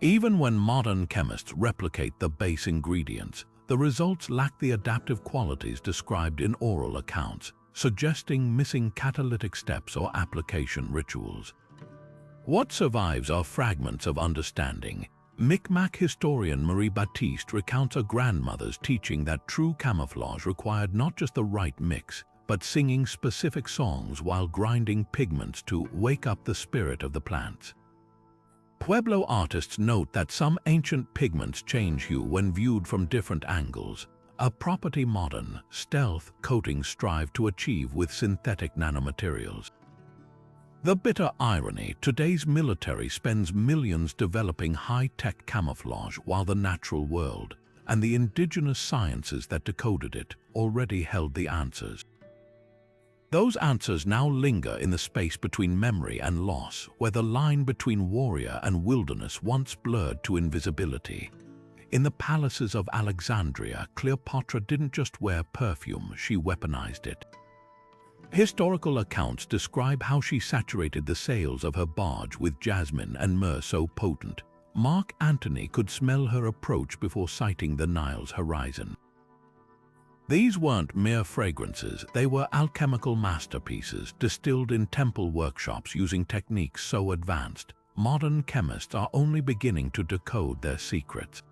Even when modern chemists replicate the base ingredients, the results lack the adaptive qualities described in oral accounts, suggesting missing catalytic steps or application rituals. What survives are fragments of understanding, Micmac historian Marie Baptiste recounts a grandmother's teaching that true camouflage required not just the right mix, but singing specific songs while grinding pigments to wake up the spirit of the plants. Pueblo artists note that some ancient pigments change hue when viewed from different angles, a property modern, stealth coatings strive to achieve with synthetic nanomaterials. The bitter irony: today's military spends millions developing high-tech camouflage while the natural world, and the indigenous sciences that decoded it, already held the answers. Those answers now linger in the space between memory and loss, where the line between warrior and wilderness once blurred to invisibility. In the palaces of Alexandria, Cleopatra didn't just wear perfume, she weaponized it. Historical accounts describe how she saturated the sails of her barge with jasmine and myrrh so potent, Mark Antony could smell her approach before sighting the Nile's horizon. These weren't mere fragrances, they were alchemical masterpieces distilled in temple workshops using techniques so advanced, modern chemists are only beginning to decode their secrets.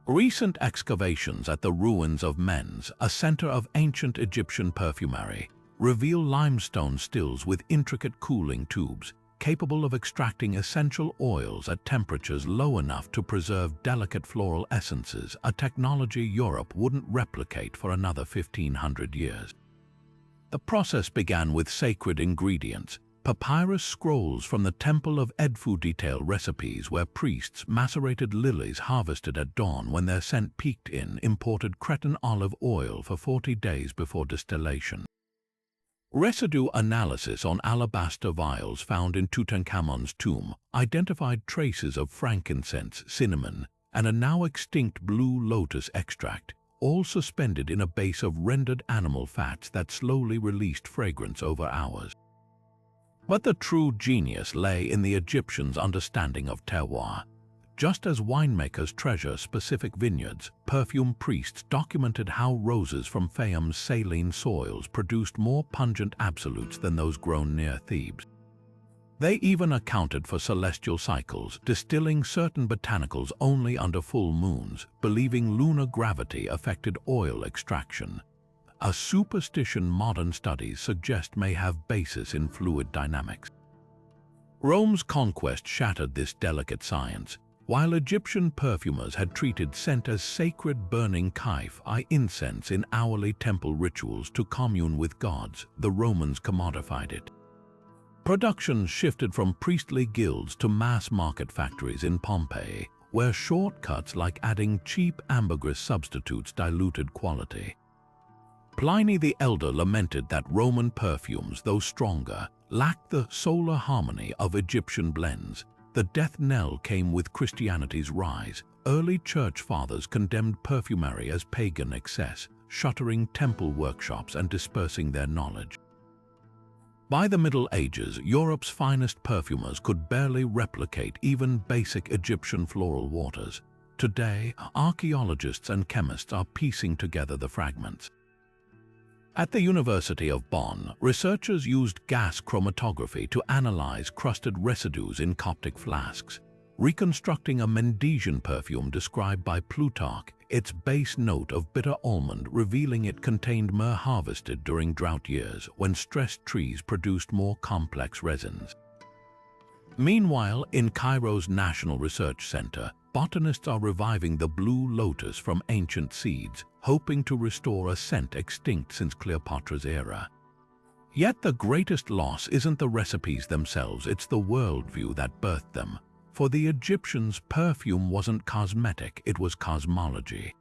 Recent excavations at the ruins of Menz, a center of ancient Egyptian perfumery, reveal limestone stills with intricate cooling tubes, capable of extracting essential oils at temperatures low enough to preserve delicate floral essences, a technology Europe wouldn't replicate for another 1500 years. The process began with sacred ingredients. Papyrus scrolls from the Temple of Edfu detail recipes where priests macerated lilies harvested at dawn when their scent peaked in imported Cretan olive oil for 40 days before distillation. Residue analysis on alabaster vials found in Tutankhamun's tomb identified traces of frankincense, cinnamon, and a now extinct blue lotus extract, all suspended in a base of rendered animal fats that slowly released fragrance over hours. But the true genius lay in the Egyptians' understanding of terroir. Just as winemakers treasure specific vineyards, perfume priests documented how roses from Fayum's saline soils produced more pungent absolutes than those grown near Thebes. They even accounted for celestial cycles, distilling certain botanicals only under full moons, believing lunar gravity affected oil extraction. A superstition modern studies suggest may have basis in fluid dynamics. Rome's conquest shattered this delicate science. While Egyptian perfumers had treated scent as sacred burning kaif, incense in hourly temple rituals to commune with gods, the Romans commodified it. Production shifted from priestly guilds to mass-market factories in Pompeii, where shortcuts like adding cheap ambergris substitutes diluted quality. Pliny the Elder lamented that Roman perfumes, though stronger, lacked the solar harmony of Egyptian blends. The death knell came with Christianity's rise. Early church fathers condemned perfumery as pagan excess, shuttering temple workshops and dispersing their knowledge. By the Middle Ages, Europe's finest perfumers could barely replicate even basic Egyptian floral waters. Today, archaeologists and chemists are piecing together the fragments. At the University of Bonn, researchers used gas chromatography to analyze crusted residues in Coptic flasks, reconstructing a Mendesian perfume described by Plutarch, its base note of bitter almond revealing it contained myrrh harvested during drought years when stressed trees produced more complex resins. Meanwhile, in Cairo's National Research Center, botanists are reviving the blue lotus from ancient seeds, hoping to restore a scent extinct since Cleopatra's era. Yet the greatest loss isn't the recipes themselves, it's the worldview that birthed them. For the Egyptians, perfume wasn't cosmetic, it was cosmology.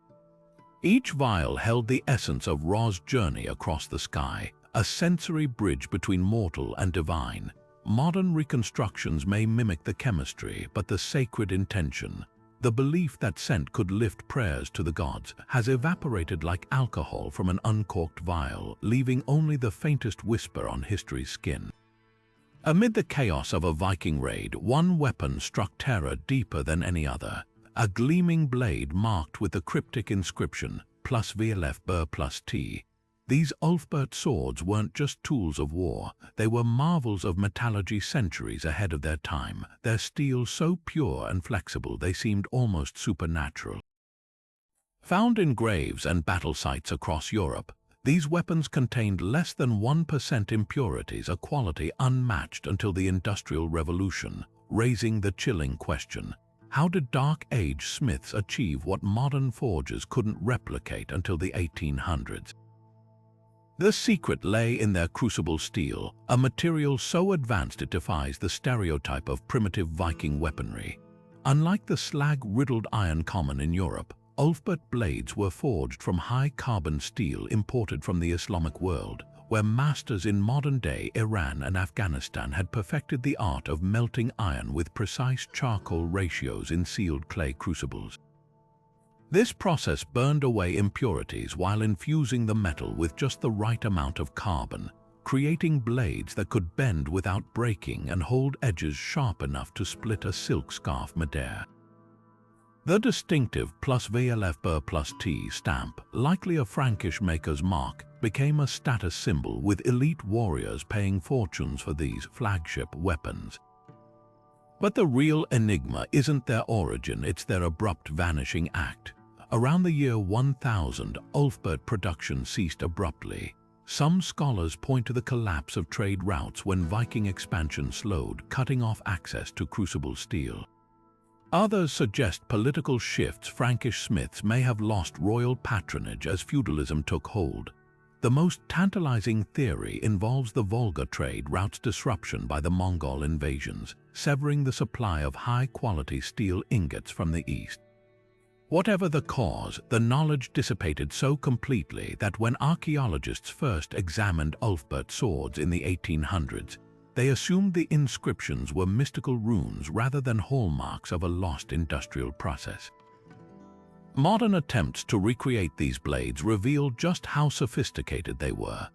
Each vial held the essence of Ra's journey across the sky, a sensory bridge between mortal and divine. Modern reconstructions may mimic the chemistry, but the sacred intention, the belief that scent could lift prayers to the gods, has evaporated like alcohol from an uncorked vial, leaving only the faintest whisper on history's skin. Amid the chaos of a Viking raid, one weapon struck terror deeper than any other, a gleaming blade marked with the cryptic inscription, +VLF Bur +T. These Ulfbert swords weren't just tools of war, they were marvels of metallurgy centuries ahead of their time, their steel so pure and flexible they seemed almost supernatural. Found in graves and battle sites across Europe, these weapons contained less than 1% impurities, a quality unmatched until the Industrial Revolution, raising the chilling question: how did Dark Age smiths achieve what modern forgers couldn't replicate until the 1800s? The secret lay in their crucible steel, a material so advanced it defies the stereotype of primitive Viking weaponry. Unlike the slag-riddled iron common in Europe, Ulfbert blades were forged from high-carbon steel imported from the Islamic world, where masters in modern-day Iran and Afghanistan had perfected the art of melting iron with precise charcoal ratios in sealed clay crucibles. This process burned away impurities while infusing the metal with just the right amount of carbon, creating blades that could bend without breaking and hold edges sharp enough to split a silk scarf midair. The distinctive +VLF+T stamp, likely a Frankish maker's mark, became a status symbol, with elite warriors paying fortunes for these flagship weapons. But the real enigma isn't their origin, it's their abrupt vanishing act. Around the year 1000, Ulfbert production ceased abruptly. Some scholars point to the collapse of trade routes when Viking expansion slowed, cutting off access to crucible steel. Others suggest political shifts. Frankish smiths may have lost royal patronage as feudalism took hold. The most tantalizing theory involves the Volga trade route's disruption by the Mongol invasions, severing the supply of high-quality steel ingots from the east. Whatever the cause, the knowledge dissipated so completely that when archaeologists first examined Ulfbert swords in the 1800s, they assumed the inscriptions were mystical runes rather than hallmarks of a lost industrial process. Modern attempts to recreate these blades reveal just how sophisticated they were.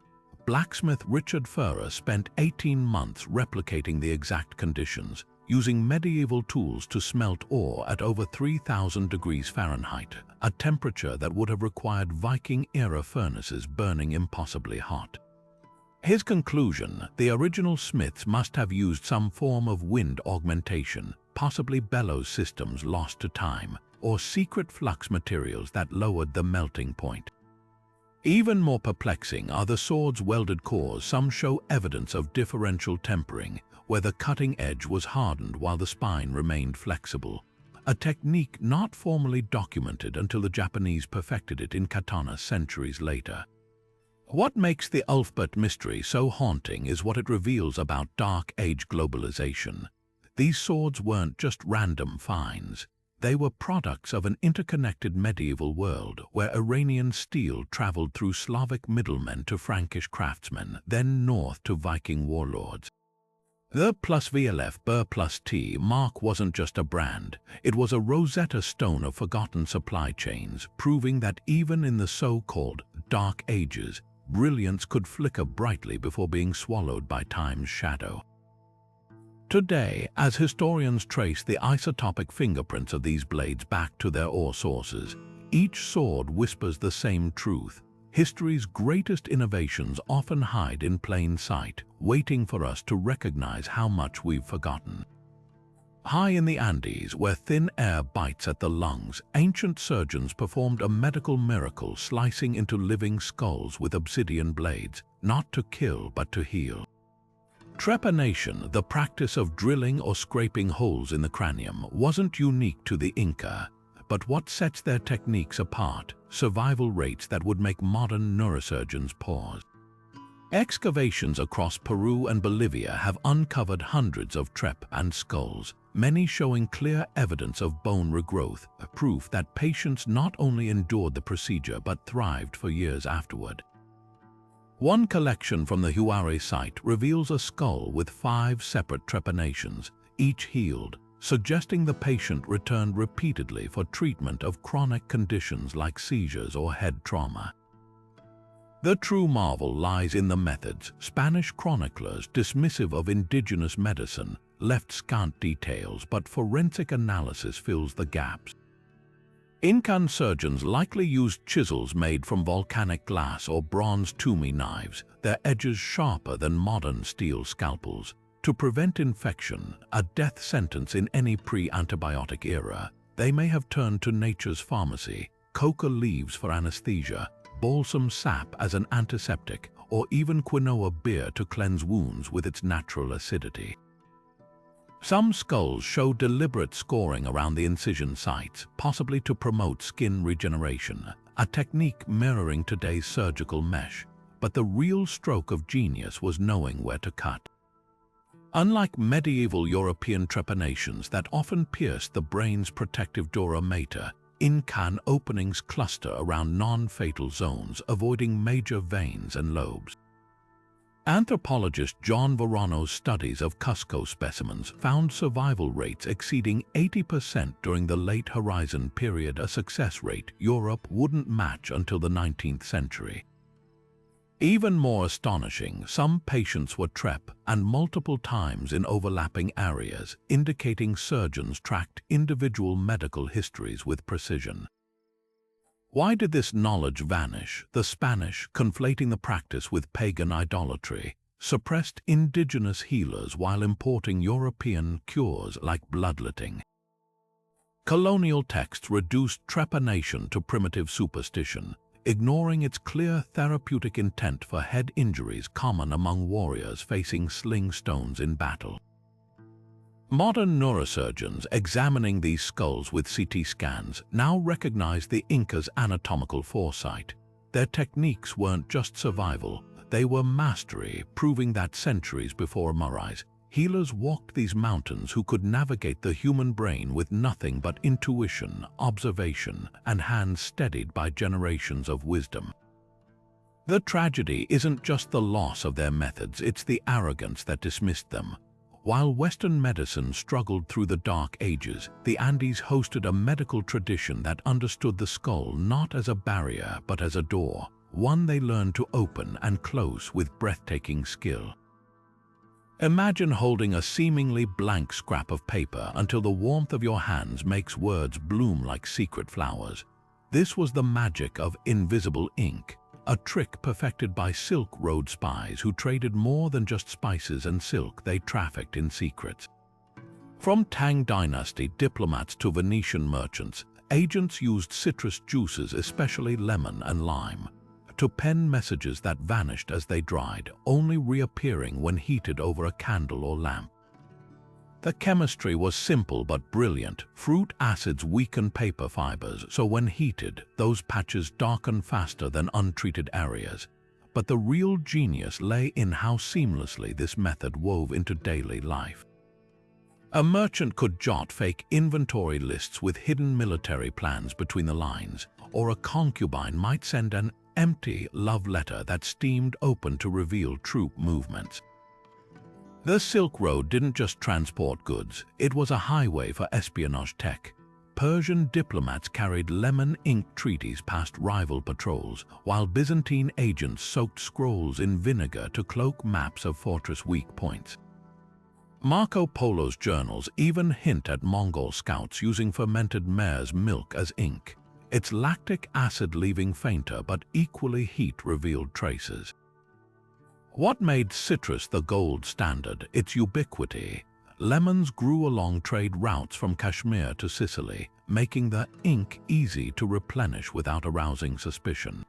Blacksmith Richard Furrer spent 18 months replicating the exact conditions, using medieval tools to smelt ore at over 3,000 degrees Fahrenheit, a temperature that would have required Viking-era furnaces burning impossibly hot. His conclusion: the original smiths must have used some form of wind augmentation, possibly bellows systems lost to time, or secret flux materials that lowered the melting point. Even more perplexing are the sword's welded cores. Some show evidence of differential tempering, where the cutting edge was hardened while the spine remained flexible, a technique not formally documented until the Japanese perfected it in katana centuries later. What makes the Ulfbert mystery so haunting is what it reveals about Dark Age globalization. These swords weren't just random finds. They were products of an interconnected medieval world where Iranian steel traveled through Slavic middlemen to Frankish craftsmen, then north to Viking warlords. The +VLF+T mark wasn't just a brand, it was a Rosetta Stone of forgotten supply chains, proving that even in the so-called Dark Ages, brilliance could flicker brightly before being swallowed by time's shadow. Today, as historians trace the isotopic fingerprints of these blades back to their ore sources, each sword whispers the same truth. History's greatest innovations often hide in plain sight, waiting for us to recognize how much we've forgotten. High in the Andes, where thin air bites at the lungs, ancient surgeons performed a medical miracle, slicing into living skulls with obsidian blades, not to kill but to heal. Trepanation, the practice of drilling or scraping holes in the cranium, wasn't unique to the Inca, but what sets their techniques apart: survival rates that would make modern neurosurgeons pause. Excavations across Peru and Bolivia have uncovered hundreds of trepan skulls, many showing clear evidence of bone regrowth, proof that patients not only endured the procedure but thrived for years afterward. One collection from the Huari site reveals a skull with 5 separate trepanations, each healed, suggesting the patient returned repeatedly for treatment of chronic conditions like seizures or head trauma. The true marvel lies in the methods. Spanish chroniclers, dismissive of indigenous medicine, left scant details, but forensic analysis fills the gaps. Incan surgeons likely used chisels made from volcanic glass or bronze toumi knives, their edges sharper than modern steel scalpels. To prevent infection, a death sentence in any pre-antibiotic era, they may have turned to nature's pharmacy, coca leaves for anesthesia, balsam sap as an antiseptic, or even quinoa beer to cleanse wounds with its natural acidity. Some skulls show deliberate scoring around the incision sites, possibly to promote skin regeneration, a technique mirroring today's surgical mesh. But the real stroke of genius was knowing where to cut. Unlike medieval European trepanations that often pierced the brain's protective dura mater, Incan openings cluster around non-fatal zones, avoiding major veins and lobes. Anthropologist John Varano's studies of Cusco specimens found survival rates exceeding 80% during the late Horizon period, a success rate Europe wouldn't match until the 19th century. Even more astonishing, some patients were trep and multiple times in overlapping areas, indicating surgeons tracked individual medical histories with precision. Why did this knowledge vanish? The Spanish, conflating the practice with pagan idolatry, suppressed indigenous healers while importing European cures like bloodletting. Colonial texts reduced trepanation to primitive superstition, ignoring its clear therapeutic intent for head injuries common among warriors facing sling stones in battle. Modern neurosurgeons examining these skulls with CT scans now recognize the Incas' anatomical foresight. Their techniques weren't just survival, they were mastery, proving that centuries before Murray's, healers walked these mountains who could navigate the human brain with nothing but intuition, observation, and hands steadied by generations of wisdom. The tragedy isn't just the loss of their methods, it's the arrogance that dismissed them. While Western medicine struggled through the Dark Ages, the Andes hosted a medical tradition that understood the skull not as a barrier but as a door, one they learned to open and close with breathtaking skill. Imagine holding a seemingly blank scrap of paper until the warmth of your hands makes words bloom like secret flowers. This was the magic of invisible ink, a trick perfected by Silk Road spies who traded more than just spices and silk, they trafficked in secrets. From Tang Dynasty diplomats to Venetian merchants, agents used citrus juices, especially lemon and lime, to pen messages that vanished as they dried, only reappearing when heated over a candle or lamp. The chemistry was simple but brilliant. Fruit acids weaken paper fibers, so when heated, those patches darken faster than untreated areas. But the real genius lay in how seamlessly this method wove into daily life. A merchant could jot fake inventory lists with hidden military plans between the lines, or a concubine might send an empty love letter that steamed open to reveal troop movements. The Silk Road didn't just transport goods, it was a highway for espionage tech. Persian diplomats carried lemon ink treaties past rival patrols, while Byzantine agents soaked scrolls in vinegar to cloak maps of fortress weak points. Marco Polo's journals even hint at Mongol scouts using fermented mare's milk as ink, its lactic acid leaving fainter but equally heat-revealed traces. What made citrus the gold standard? Its ubiquity. Lemons grew along trade routes from Kashmir to Sicily, making the ink easy to replenish without arousing suspicion.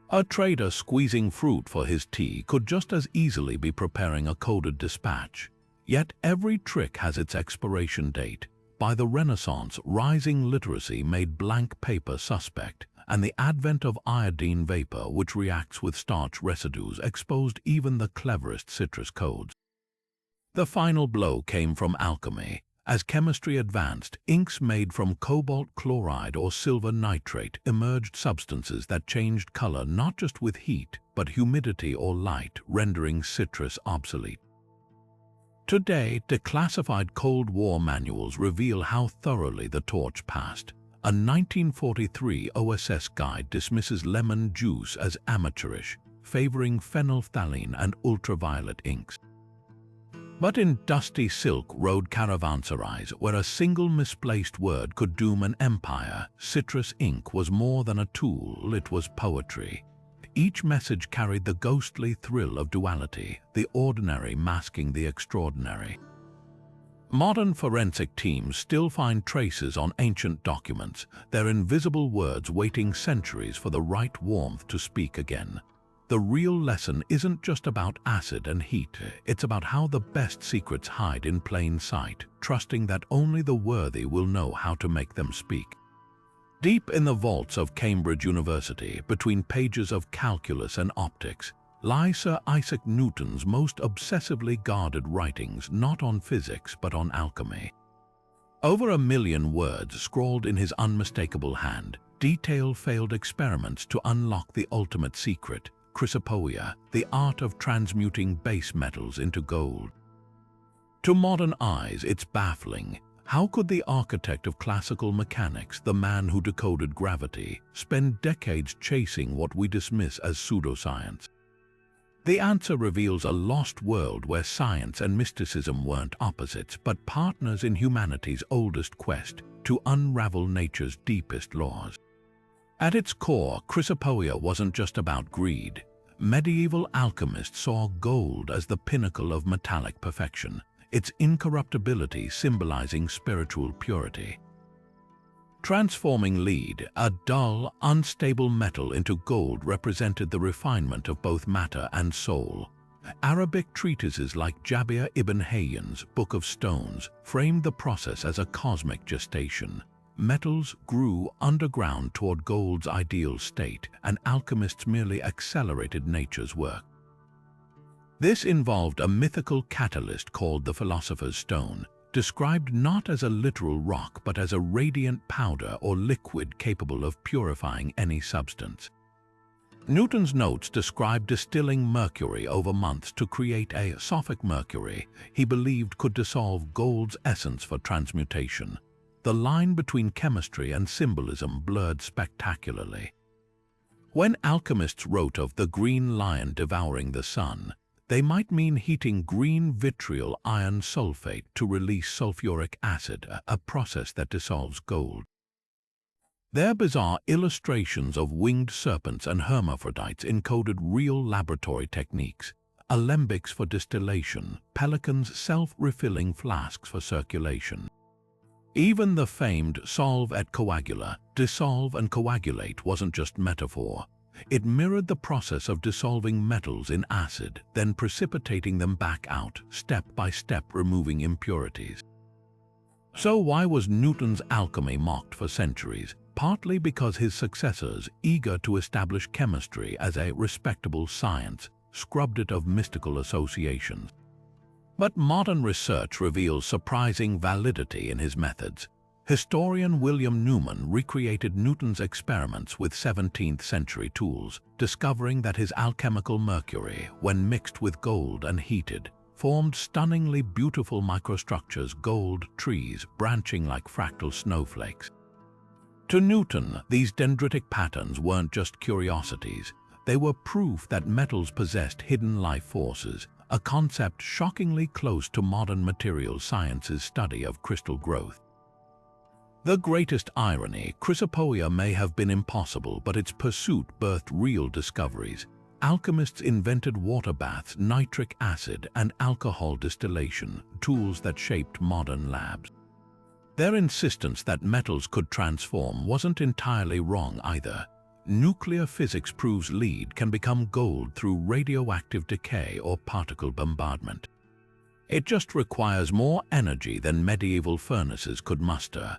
A trader squeezing fruit for his tea could just as easily be preparing a coded dispatch. Yet every trick has its expiration date. By the Renaissance, rising literacy made blank paper suspect, and the advent of iodine vapor, which reacts with starch residues, exposed even the cleverest citrus codes. The final blow came from alchemy. As chemistry advanced, inks made from cobalt chloride or silver nitrate emerged, substances that changed color not just with heat, but humidity or light, rendering citrus obsolete. Today, declassified Cold War manuals reveal how thoroughly the torch passed. A 1943 OSS guide dismisses lemon juice as amateurish, favoring phenolphthalein and ultraviolet inks. But in dusty silk road caravanserais, where a single misplaced word could doom an empire, citrus ink was more than a tool, it was poetry. Each message carried the ghostly thrill of duality, the ordinary masking the extraordinary. Modern forensic teams still find traces on ancient documents, their invisible words waiting centuries for the right warmth to speak again. The real lesson isn't just about acid and heat, it's about how the best secrets hide in plain sight, trusting that only the worthy will know how to make them speak. Deep in the vaults of Cambridge University, between pages of calculus and optics, lie Sir Isaac Newton's most obsessively guarded writings, not on physics but on alchemy. Over 1 million words scrawled in his unmistakable hand, detail failed experiments to unlock the ultimate secret, chrysopoeia, the art of transmuting base metals into gold. To modern eyes, it's baffling. How could the architect of classical mechanics, the man who decoded gravity, spend decades chasing what we dismiss as pseudoscience? The answer reveals a lost world where science and mysticism weren't opposites, but partners in humanity's oldest quest to unravel nature's deepest laws. At its core, chrysopoeia wasn't just about greed. Medieval alchemists saw gold as the pinnacle of metallic perfection, its incorruptibility symbolizing spiritual purity. Transforming lead, a dull, unstable metal, into gold represented the refinement of both matter and soul. Arabic treatises like Jabir ibn Hayyan's Book of Stones framed the process as a cosmic gestation. Metals grew underground toward gold's ideal state, and alchemists merely accelerated nature's work. This involved a mythical catalyst called the Philosopher's Stone, described not as a literal rock but as a radiant powder or liquid capable of purifying any substance. Newton's notes describe distilling mercury over months to create a sophic mercury he believed could dissolve gold's essence for transmutation. The line between chemistry and symbolism blurred spectacularly. When alchemists wrote of the green lion devouring the sun, they might mean heating green vitriol iron sulfate to release sulfuric acid, a process that dissolves gold. Their bizarre illustrations of winged serpents and hermaphrodites encoded real laboratory techniques: alembics for distillation, pelicans' self-refilling flasks for circulation. Even the famed solve et coagula, dissolve and coagulate, wasn't just metaphor. It mirrored the process of dissolving metals in acid, then precipitating them back out, step by step removing impurities. So why was Newton's alchemy mocked for centuries? Partly because his successors, eager to establish chemistry as a respectable science, scrubbed it of mystical associations. But modern research reveals surprising validity in his methods. Historian William Newman recreated Newton's experiments with 17th-century tools, discovering that his alchemical mercury, when mixed with gold and heated, formed stunningly beautiful microstructures, gold trees branching like fractal snowflakes. To Newton, these dendritic patterns weren't just curiosities. They were proof that metals possessed hidden life forces, a concept shockingly close to modern material science's study of crystal growth. The greatest irony, chrysopoeia may have been impossible, but its pursuit birthed real discoveries. Alchemists invented water baths, nitric acid, and alcohol distillation, tools that shaped modern labs. Their insistence that metals could transform wasn't entirely wrong either. Nuclear physics proves lead can become gold through radioactive decay or particle bombardment. It just requires more energy than medieval furnaces could muster.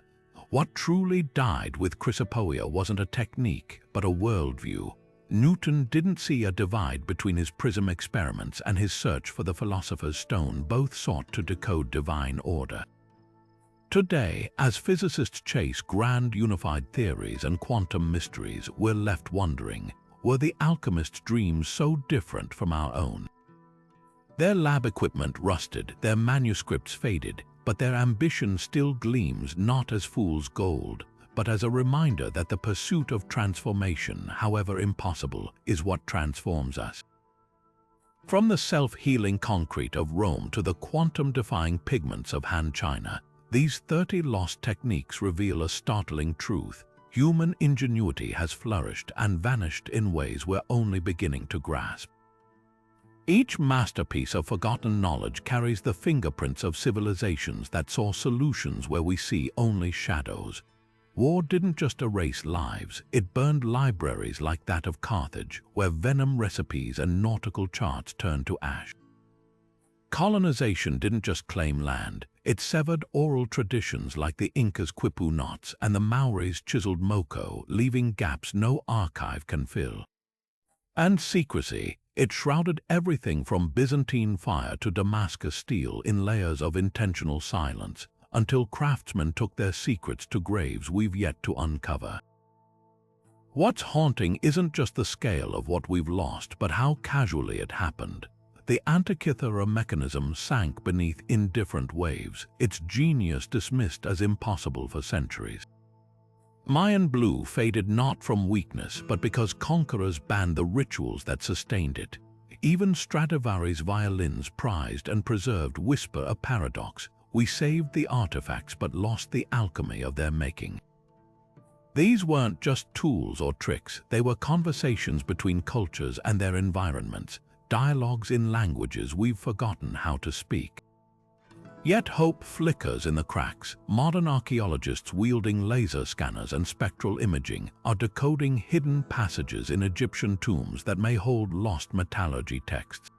What truly died with chrysopoeia wasn't a technique, but a worldview. Newton didn't see a divide between his prism experiments and his search for the Philosopher's Stone. Both sought to decode divine order. Today, as physicists chase grand unified theories and quantum mysteries, we're left wondering, were the alchemists' dreams so different from our own? Their lab equipment rusted, their manuscripts faded, but their ambition still gleams, not as fool's gold, but as a reminder that the pursuit of transformation, however impossible, is what transforms us. From the self-healing concrete of Rome to the quantum-defying pigments of Han China, these 30 lost techniques reveal a startling truth. Human ingenuity has flourished and vanished in ways we're only beginning to grasp. Each masterpiece of forgotten knowledge carries the fingerprints of civilizations that saw solutions where we see only shadows. War didn't just erase lives, it burned libraries like that of Carthage, where venom recipes and nautical charts turned to ash. Colonization didn't just claim land, it severed oral traditions like the Inca's Quipu knots and the Maoris' chiseled moko, leaving gaps no archive can fill. And secrecy, it shrouded everything from Byzantine fire to Damascus steel in layers of intentional silence, until craftsmen took their secrets to graves we've yet to uncover. What's haunting isn't just the scale of what we've lost, but how casually it happened. The Antikythera mechanism sank beneath indifferent waves, its genius dismissed as impossible for centuries. Mayan blue faded not from weakness, but because conquerors banned the rituals that sustained it. Even Stradivari's violins prized and preserved whisper a paradox. We saved the artifacts but lost the alchemy of their making. These weren't just tools or tricks, they were conversations between cultures and their environments, dialogues in languages we've forgotten how to speak. Yet hope flickers in the cracks. Modern archaeologists wielding laser scanners and spectral imaging are decoding hidden passages in Egyptian tombs that may hold lost metallurgy texts.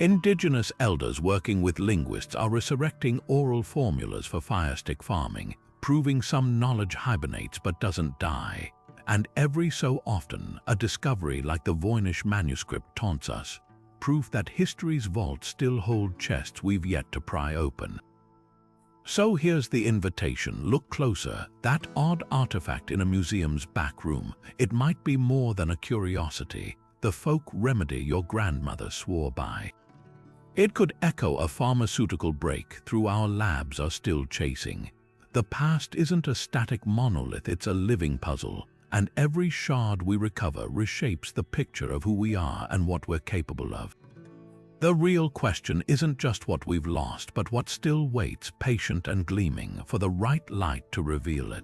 Indigenous elders working with linguists are resurrecting oral formulas for firestick farming, proving some knowledge hibernates but doesn't die. And every so often, a discovery like the Voynich Manuscript taunts us, proof that history's vaults still hold chests we've yet to pry open. So here's the invitation. Look closer. That odd artifact in a museum's back room. It might be more than a curiosity, the folk remedy your grandmother swore by. It could echo a pharmaceutical breakthrough our labs are still chasing. The past isn't a static monolith, it's a living puzzle. And every shard we recover reshapes the picture of who we are and what we're capable of. The real question isn't just what we've lost, but what still waits, patient and gleaming, for the right light to reveal it.